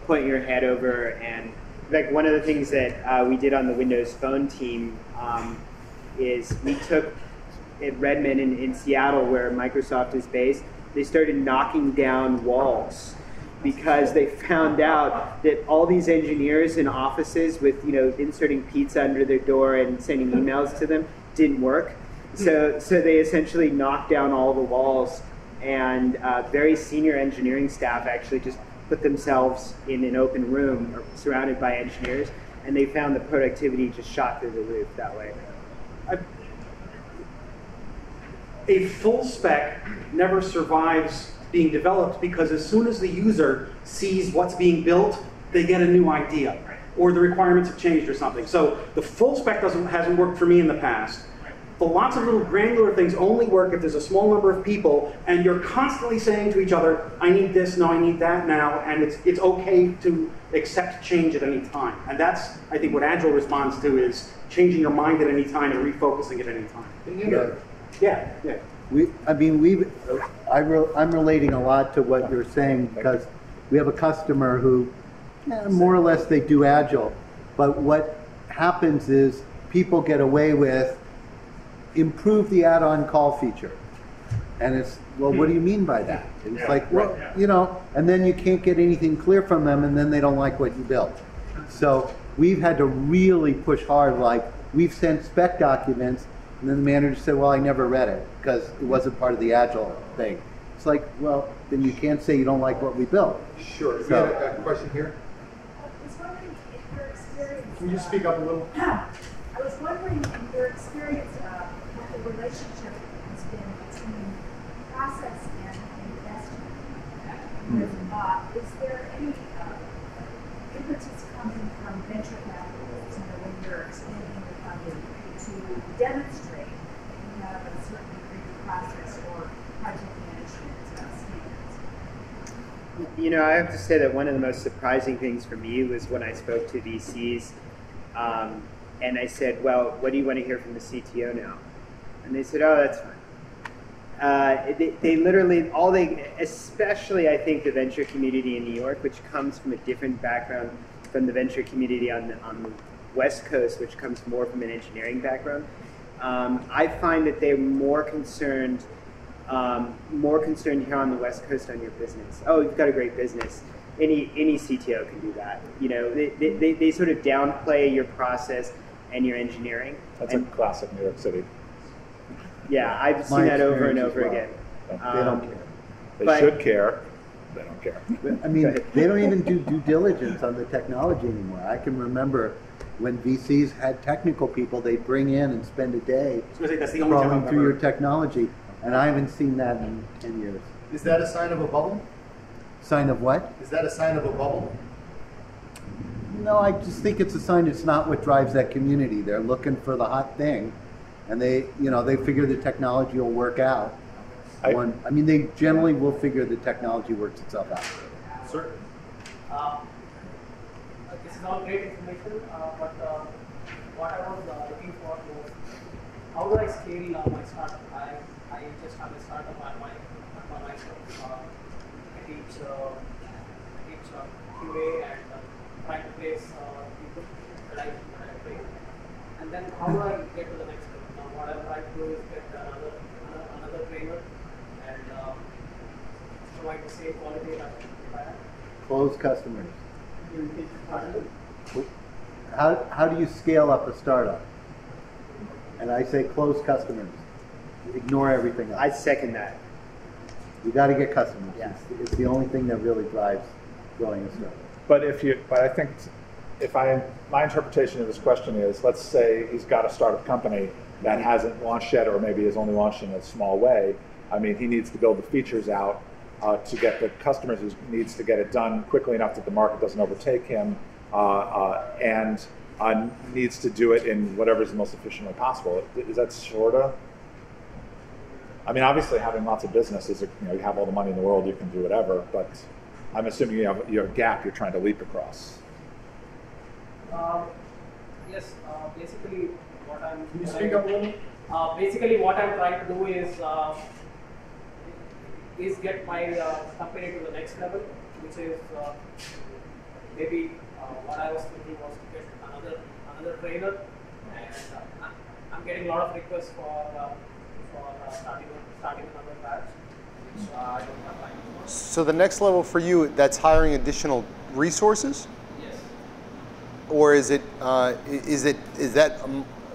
put your head over. And one of the things that we did on the Windows Phone team is we took at Redmond in Seattle, where Microsoft is based, they started knocking down walls because they found out that all these engineers in offices with inserting pizza under their door and sending emails to them didn't work. So they essentially knocked down all the walls, and very senior engineering staff actually just put themselves in an open room surrounded by engineers, and they found the productivity just shot through the roof that way. A full spec never survives being developed because as soon as the user sees what's being built, they get a new idea, or the requirements have changed or something. So the full spec hasn't worked for me in the past. But lots of little granular things only work if there's a small number of people and you're constantly saying to each other, I need this, no, I need that now, and it's okay to accept change at any time. And that's, I think, what Agile responds to, is changing your mind at any time and refocusing at any time. Yeah. I'm relating a lot to what you're saying, because we have a customer who, more or less, they do Agile. But what happens is people get away with improve the add-on call feature. And it's, well, what do you mean by that? It's and then you can't get anything clear from them, and then they don't like what you built. So we've had to really push hard, we've sent spec documents, and then the manager said, well, I never read it because it wasn't part of the Agile thing. It's well, then you can't say you don't like what we built. Sure. We had a question here. I was wondering if your experience... Can you speak up a little? I was wondering if your experience what the relationship has been between process and investment. Is there any impetus coming from venture capitalists, when you're expanding the funding, to demonstrate that you have a certain degree of process or project management standards? I have to say that one of the most surprising things for me was when I spoke to VCs, and I said, well, what do you want to hear from the CTO now? And they said, oh, that's fine. They literally, especially I think the venture community in New York, which comes from a different background from the venture community on the West Coast, which comes more from an engineering background. I find that they're more concerned here on the West Coast on your business. Oh, you've got a great business. Any CTO can do that. They sort of downplay your process and your engineering. That's a classic New York City. Yeah, I've My seen that over and experience over as well. again. They don't care. They But- should care. They don't care. I mean, they don't even do due diligence on the technology anymore. I can remember when VCs had technical people, they'd bring in and spend a day I was gonna say, that's the only time crawling I've through your ever. technology, and I haven't seen that in 10 years. Is that a sign of a bubble? Sign of what? Is that a sign of a bubble? No, I just think it's a sign it's not what drives that community. They're looking for the hot thing, and they figure the technology will work out. I mean, they generally will figure the technology works itself out. Certainly. This is all great information, but what I was looking for was how do I scale my startup? I just have a startup on myself. I teach QA and try to place people that I train. And then how do I get to the next level? Now what I'm trying to do is get another trainer and provide the same quality that I have. Close customers. How do you scale up a startup? And I say close customers. Ignore everything else. I second that. You got to get customers. Yeah. It's the only thing that really drives growing a startup. But I think my interpretation of this question is, let's say he's got a startup company that hasn't launched yet, or maybe is only launched in a small way. I mean, he needs to build the features out to get the customers. He needs to get it done quickly enough that the market doesn't overtake him, and needs to do it in whatever is the most efficient way possible. Is that sort of? I mean, obviously, having lots of business is, you have all the money in the world, you can do whatever. But I'm assuming you have a gap you're trying to leap across. Yes, basically what I'm. Can you speak up a little? Basically, what I'm trying to do is get my company to the next level, which is maybe what I was thinking was to get another trainer, and I'm getting a lot of requests for starting another batch, which I don't have time for. So the next level for you, that's hiring additional resources? Yes. Or is that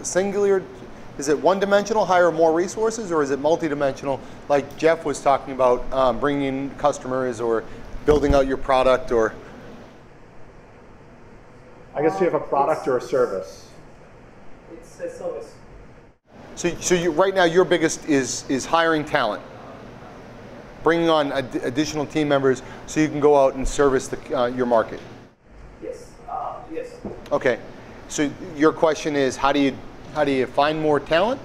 singular? Is it one-dimensional, hire more resources, or is it multi-dimensional, like Jeff was talking about, bringing in customers or building out your product? Or I guess you have a product or a service. It's a service. So right now your biggest is hiring talent, bringing on additional team members so you can go out and service your market. Yes. Yes. Okay. So your question is, how do you find more talent?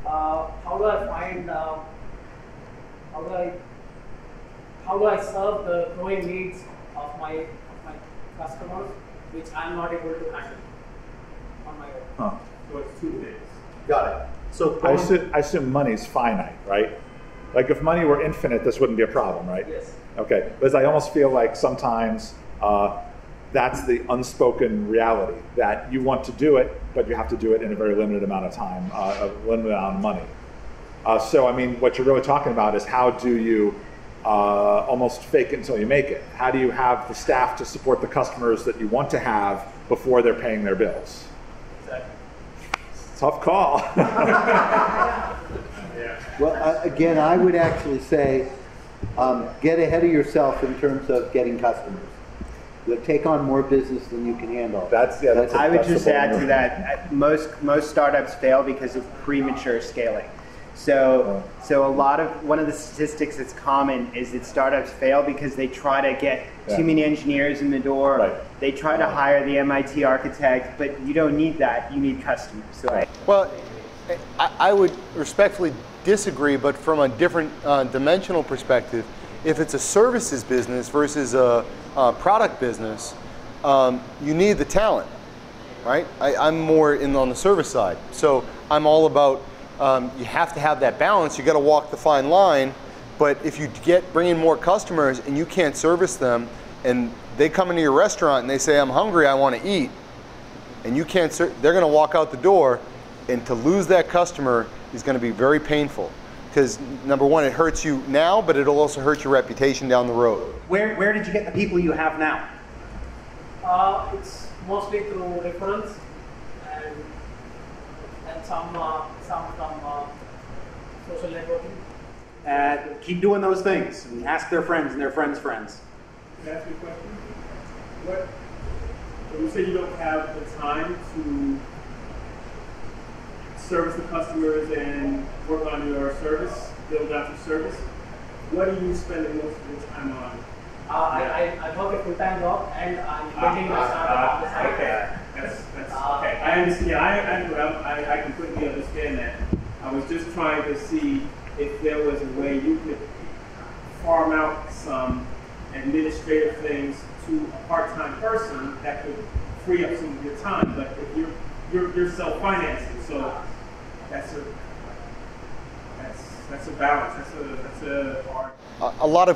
How do I find? How do I serve the growing needs of my customers, which I'm not able to handle on my own? Huh. So it's 2 days. Got it. So I assume money's finite, right? Like if money were infinite, this wouldn't be a problem, right? Yes. Okay, because I almost feel like sometimes that's the unspoken reality, that you want to do it, but you have to do it in a very limited amount of time, a limited amount of money. So I mean, what you're really talking about is how do you almost fake it until you make it? How do you have the staff to support the customers that you want to have before they're paying their bills? Exactly. Tough call. Well, again, I would actually say get ahead of yourself in terms of getting customers. Take on more business than you can handle. I would just add to that, most startups fail because of premature scaling. So one of the statistics that's common is that startups fail because they try to get too many engineers in the door. Right. They try to hire the MIT architect, but you don't need that. You need customers. So Well, I would respectfully disagree, but from a different dimensional perspective, if it's a services business versus a product business, you need the talent, right? I'm more on the service side. So I'm all about, you have to have that balance. You got to walk the fine line. But if you bring in more customers and you can't service them, and they come into your restaurant and they say, I'm hungry, I want to eat, and you can't, they're going to walk out the door, and to lose that customer is going to be very painful. Because number one, it hurts you now, but it'll also hurt your reputation down the road. Where did you get the people you have now? It's mostly through referrals, and some from social networking. And keep doing those things and ask their friends and their friends' friends. Can I ask you a question? When you say you don't have the time to service the customers and work on your service, build out your service, what are you spending most of your time on? I work a full-time job and I'm building my startup on the side. Okay, that's okay. I understand. Yeah, I completely understand that. I was just trying to see if there was a way you could farm out some administrative things to a part-time person that could free up some of your time. But if you're self-financing, so that's a balance. That's a hard. A lot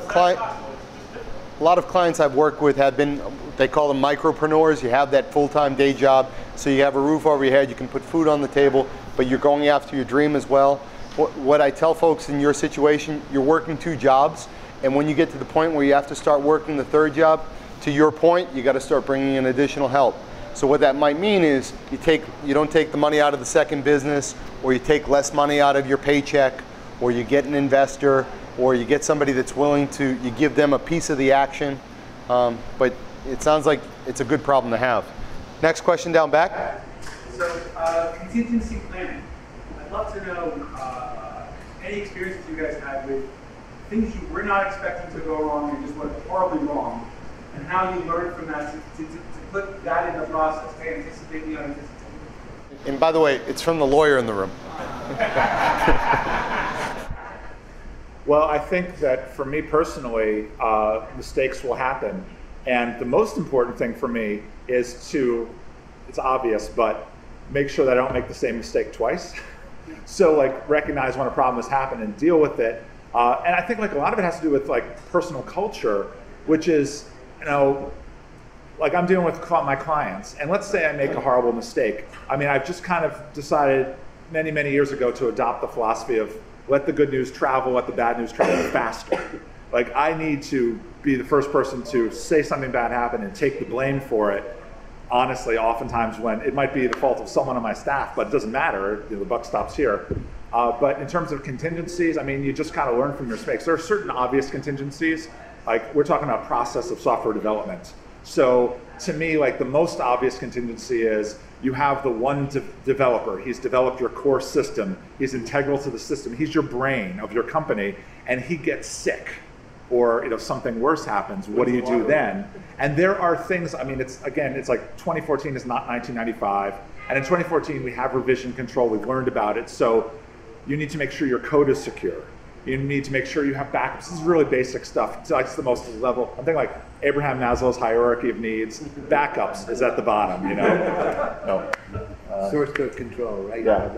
of clients I've worked with have been, they call them micropreneurs. You have that full-time day job, so you have a roof over your head, you can put food on the table, but you're going after your dream as well. What I tell folks in your situation, you're working 2 jobs, and when you get to the point where you have to start working the 3rd job, to your point, you got to start bringing in additional help. So what that might mean is you don't take the money out of the 2nd business, or you take less money out of your paycheck, or you get an investor, or you get somebody that's willing to, you give them a piece of the action. But it sounds like it's a good problem to have. Next question down back. So contingency planning. I'd love to know any experiences you guys had with things you were not expecting to go wrong and just went horribly wrong, and how you learned from that to put that in the process, to anticipate the unanticipated. And by the way, it's from the lawyer in the room. Well, I think that for me personally, mistakes will happen. And the most important thing for me is to, it's obvious, but make sure that I don't make the same mistake twice. So like recognize when a problem has happened and deal with it. And I think like a lot of it has to do with like personal culture, which is, you know, like I'm dealing with my clients, and let's say I make a horrible mistake. I mean, I've just kind of decided many, many years ago to adopt the philosophy of let the good news travel, let the bad news travel faster. Like I need to be the first person to say something bad happened and take the blame for it. Honestly, oftentimes when it might be the fault of someone on my staff, but it doesn't matter, you know, the buck stops here. But in terms of contingencies, I mean, you just kind of learn from your mistakes. There are certain obvious contingencies, like we're talking about process of software development. So to me, like the most obvious contingency is you have the one developer. He's developed your core system. He's integral to the system. He's your brain of your company, and he gets sick, or you know something worse happens. What do you do then? And there are things. I mean, it's like 2014 is not 1995, and in 2014 we have revision control. We've learned about it. So you need to make sure your code is secure. You need to make sure you have backups. This is really basic stuff. It's like the most level. I'm thinking like Abraham Maslow's hierarchy of needs. Backups is at the bottom, you know? No. Source code control, right? Yeah.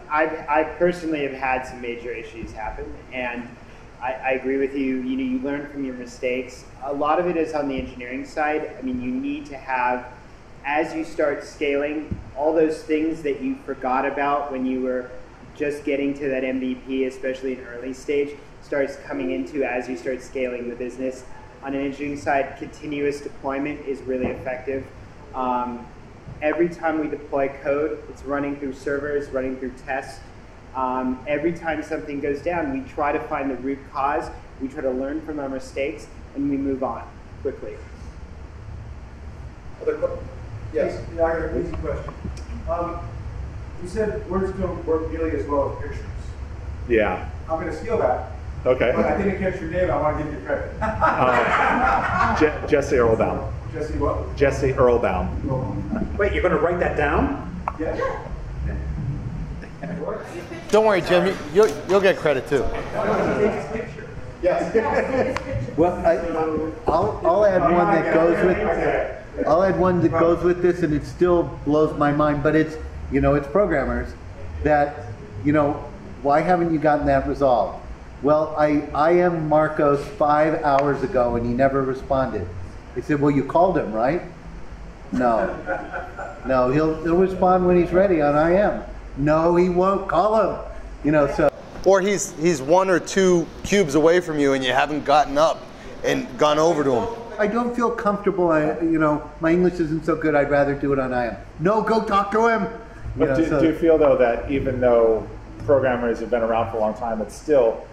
I personally have had some major issues happen, and I agree with you. You know, you learn from your mistakes. A lot of it is on the engineering side. I mean, you need to have, as you start scaling, all those things that you forgot about when you were just getting to that MVP, especially in early stage, starts coming into as you start scaling the business. On an engineering side, continuous deployment is really effective. Every time we deploy code, it's running through servers, running through tests. Every time something goes down, we try to find the root cause, we try to learn from our mistakes, and we move on quickly. Yes? Yeah, I got an easy question. You said words don't work nearly as well as pictures. Yeah. I'm going to steal that. Okay. But I didn't catch your name. I want to give you credit. Jesse Erlbaum. Jesse what? Jesse Erlbaum. Wait, you're going to write that down? Yeah. Don't worry, Jim. You'll get credit too. Yes. Well, I'll add one that goes with. I'll add one that goes with this, and it still blows my mind. But it's, you know, it's programmers that, you know, why haven't you gotten that resolved? Well, I am Marcos 5 hours ago, and he never responded. He said, well, you called him, right? No. No, he'll respond when he's ready on IM. No, he won't. Call him. You know, so. Or he's 1 or 2 cubes away from you, and you haven't gotten up and gone over to him. I don't feel comfortable. You know, my English isn't so good. I'd rather do it on IM. No, go talk to him. You know, do you feel though that even though programmers have been around for a long time, it's still,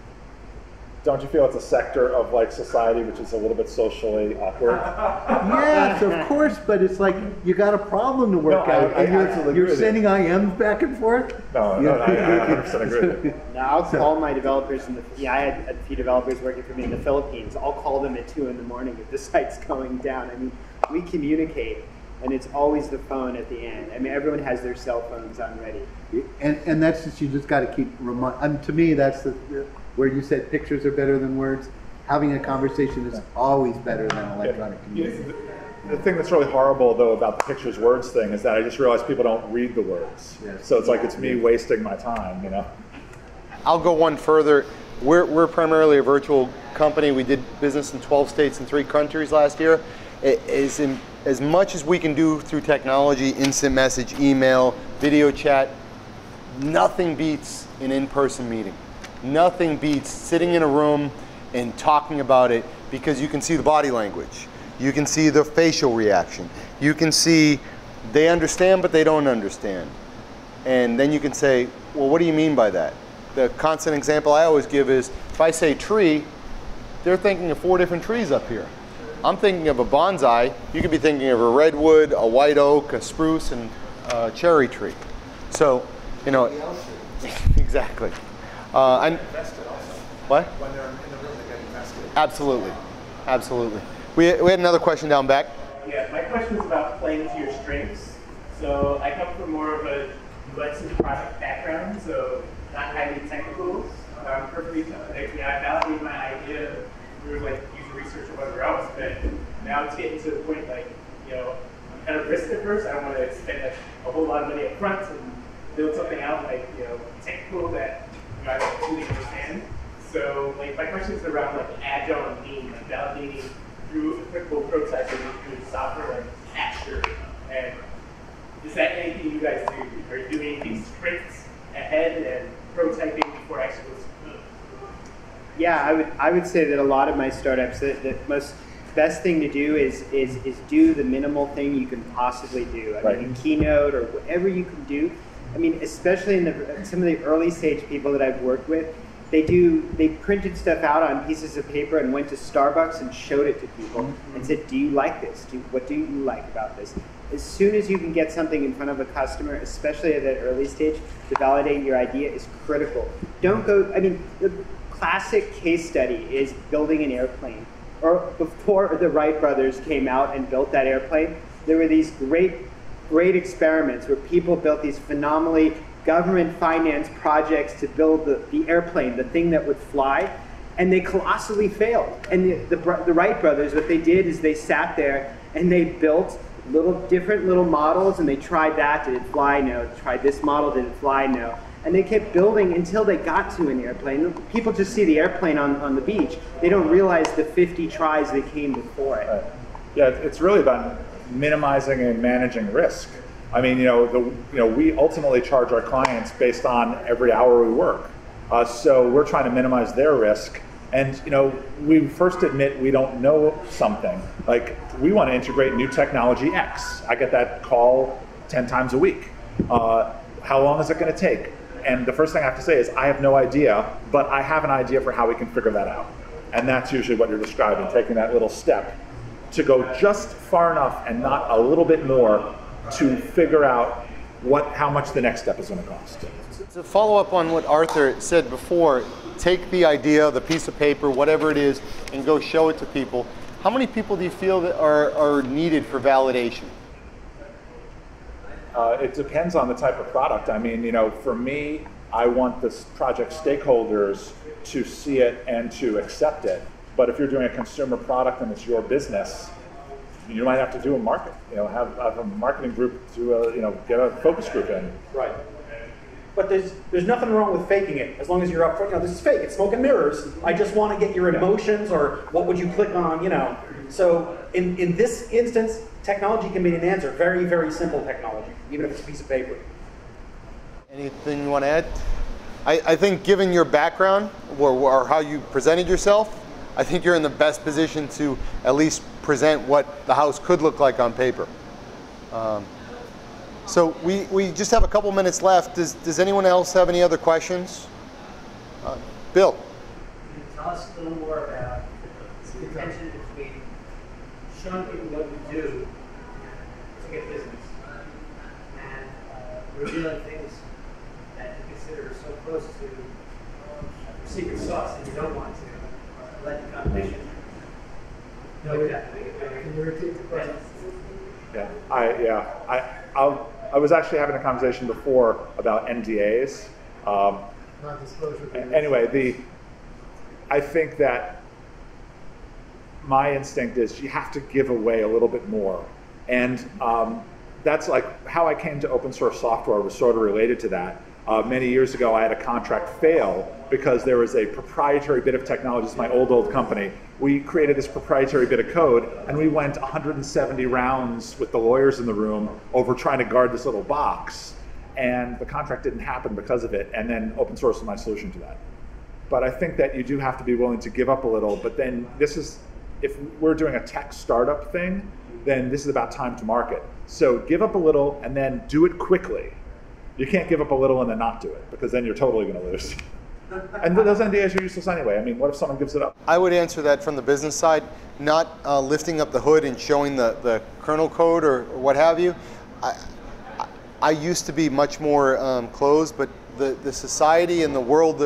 don't you feel it's a sector of like society which is a little bit socially awkward? Yes, of course, but it's like you got a problem to work out, I and absolutely you're agree with sending IMs back and forth. No, I 100% agree with you. No, I'll call my developers I had a few developers working for me in the Philippines. I'll call them at 2 in the morning if the site's going down. I mean, we communicate, and it's always the phone at the end. I mean, everyone has their cell phones on ready. And that's just, you just got to keep to me, that's where you said pictures are better than words. Having a conversation is always better than electronic communication. The thing that's really horrible though about the pictures words thing is that I just realized people don't read the words. Yes. So it's like it's me wasting my time, you know. I'll go one further. We're primarily a virtual company. We did business in 12 states and 3 countries last year. As much as we can do through technology, instant message, email, video chat, nothing beats an in-person meeting. Nothing beats sitting in a room and talking about it, because you can see the body language. You can see the facial reaction. You can see they understand, but they don't understand. And then you can say, well, what do you mean by that? The constant example I always give is, if I say tree, they're thinking of 4 different trees up here. I'm thinking of a bonsai. You could be thinking of a redwood, a white oak, a spruce, and a cherry tree. So, you know, exactly. And what? When they're in the room, they get invested. Absolutely, absolutely. We had another question down back. Yeah, my question is about playing to your strengths. So I come from more of a UX and product background, so not highly technical. Perfectly, I validated my idea through like user research or whatever else, but now it's getting to the point like, you know, I'm kind of risk averse. I don't want to spend like a whole lot of money up front and build something out like, you know, technical that I don't fully understand. So like my question is around like agile and lean, like validating through a quick prototyping through software like Azure. And is that anything you guys do? Are you doing these sprints ahead and prototyping before actually goes? Yeah, I would say that a lot of my startups, the most best thing to do is do the minimal thing you can possibly do. I mean, Keynote or whatever you can do. I mean, especially in some of the early stage people that I've worked with, they printed stuff out on pieces of paper and went to Starbucks and showed it to people and said, do you like this? What do you like about this? As soon as you can get something in front of a customer, especially at that early stage, to validate your idea is critical. Don't go, I mean, the classic case study is building an airplane. Or before the Wright brothers came out and built that airplane, there were these great experiments where people built these phenomenally government-financed projects to build the airplane, the thing that would fly, and they colossally failed. And the Wright brothers, what they did is they sat there and they built different little models, and they tried that, did it fly? No. Tried this model, did it fly? No. And they kept building until they got to an airplane. People just see the airplane on the beach. They don't realize the 50 tries that came before it. Right. Yeah, it's really about minimizing and managing risk. I mean, we ultimately charge our clients based on every hour we work. So we're trying to minimize their risk. And we first admit we don't know something. Like, we want to integrate new technology X. I get that call 10 times a week. How long is it going to take? And the first thing I have to say is, I have no idea, but I have an idea for how we can figure that out. And that's usually what you're describing, taking that little step to go just far enough and not a little bit more to figure out how much the next step is going to cost. To follow up on what Arthur said before, take the idea, the piece of paper, whatever it is, and go show it to people. How many people do you feel that are needed for validation? It depends on the type of product. I mean, for me, I want the project stakeholders to see it and to accept it. But if you're doing a consumer product and it's your business, you might have to do a market. Have a marketing group to get a focus group in. Right. But there's nothing wrong with faking it, as long as you're up front. This is fake. It's smoke and mirrors. I just want to get your emotions, or what would you click on, So in this instance, technology can be an answer. Very, very simple technology, even if it's a piece of paper. Anything you want to add? I think given your background or how you presented yourself, I think you're in the best position to at least present what the house could look like on paper. So we just have a couple minutes left. Does anyone else have any other questions? Bill. Can you tell us a little more about the tension between showing people what we do to get business and revealing things that you consider so close to secret sauce that you don't want to let the competition know exactly? Can you repeat the question? I was actually having a conversation before about NDAs. Non-disclosure. Anyway, I think that my instinct is you have to give away a little bit more, and that's like how I came to open source software was sort of related to that. Many years ago, I had a contract fail because there was a proprietary bit of technology. It's my old company. We created this proprietary bit of code, and we went 170 rounds with the lawyers in the room over trying to guard this little box, and the contract didn't happen because of it, and then open source is my solution to that. But I think that you do have to be willing to give up a little, but then if we're doing a tech startup thing, then this is about time to market. So give up a little and then do it quickly. You can't give up a little and then not do it, because then you're totally going to lose. And those NDAs are useless anyway. I mean, what if someone gives it up? I would answer that from the business side, not lifting up the hood and showing the kernel code or what have you. I used to be much more closed, but the society and the world,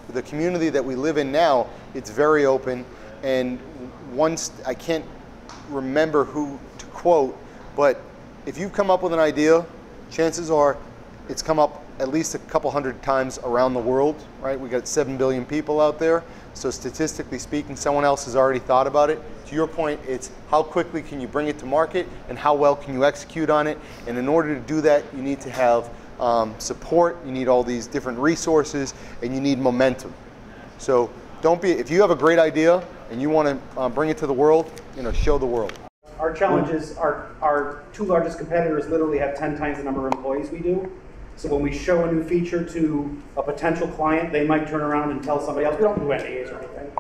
the community that we live in now, it's very open. And once, I can't remember who to quote, but if you've come up with an idea, chances are it's come up at least a couple hundred times around the world, right? We got 7 billion people out there. So statistically speaking, someone else has already thought about it. To your point, it's how quickly can you bring it to market and how well can you execute on it. And in order to do that, you need to have support, you need all these different resources, and you need momentum. So if you have a great idea and you want to bring it to the world, show the world. Our challenge is our two largest competitors literally have 10 times the number of employees we do. So when we show a new feature to a potential client, they might turn around and tell somebody else. We don't do NDAs or anything.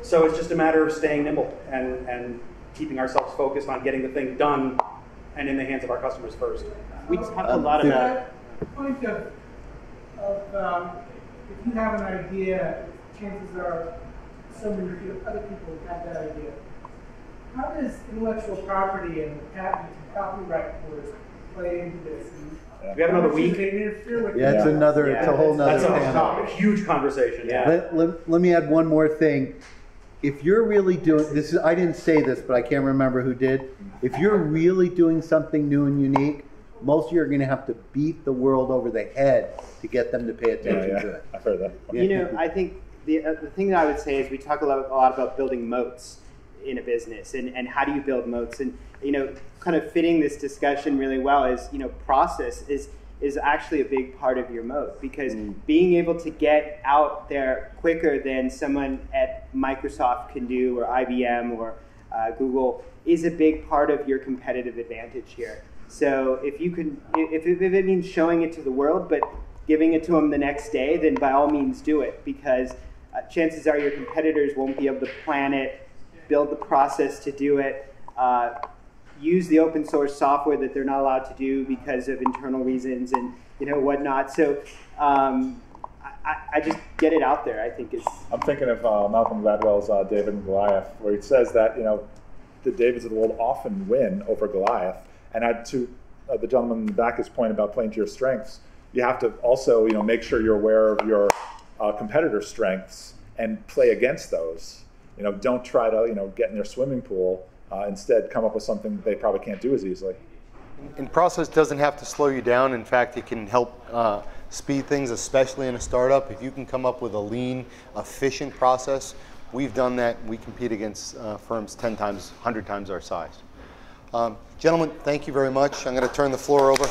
So it's just a matter of staying nimble and keeping ourselves focused on getting the thing done and in the hands of our customers first. We talk a lot about the point of if you have an idea, chances are so many other people have that idea. How does intellectual property and patent and copyright courts play into this? We have another week. Yeah, it's a whole nother That's a huge conversation. Yeah. Let me add one more thing. If you're really doing this, I didn't say this, but I can't remember who did. If you're really doing something new and unique, most of you are going to have to beat the world over the head to get them to pay attention to it. I've heard that. I think the thing that I would say is we talk a lot about building moats in a business and how do you build moats, and kind of fitting this discussion really well is process is actually a big part of your moat, because being able to get out there quicker than someone at Microsoft can do, or IBM or Google, is a big part of your competitive advantage here. So if it means showing it to the world but giving it to them the next day, then by all means do it, because chances are your competitors won't be able to plan it, build the process to do it, use the open source software that they're not allowed to do because of internal reasons and whatnot. So I just get it out there, I think is. I'm thinking of Malcolm Gladwell's David and Goliath, where he says that the Davids of the world often win over Goliath. And to the gentleman in the back, his point about playing to your strengths, you have to also make sure you're aware of your competitors' strengths and play against those. Don't try to get in their swimming pool. Instead, come up with something that they probably can't do as easily. And process doesn't have to slow you down. In fact, it can help speed things, especially in a startup. If you can come up with a lean, efficient process, we've done that. We compete against firms 10 times, 100 times our size. Gentlemen, thank you very much. I'm going to turn the floor over.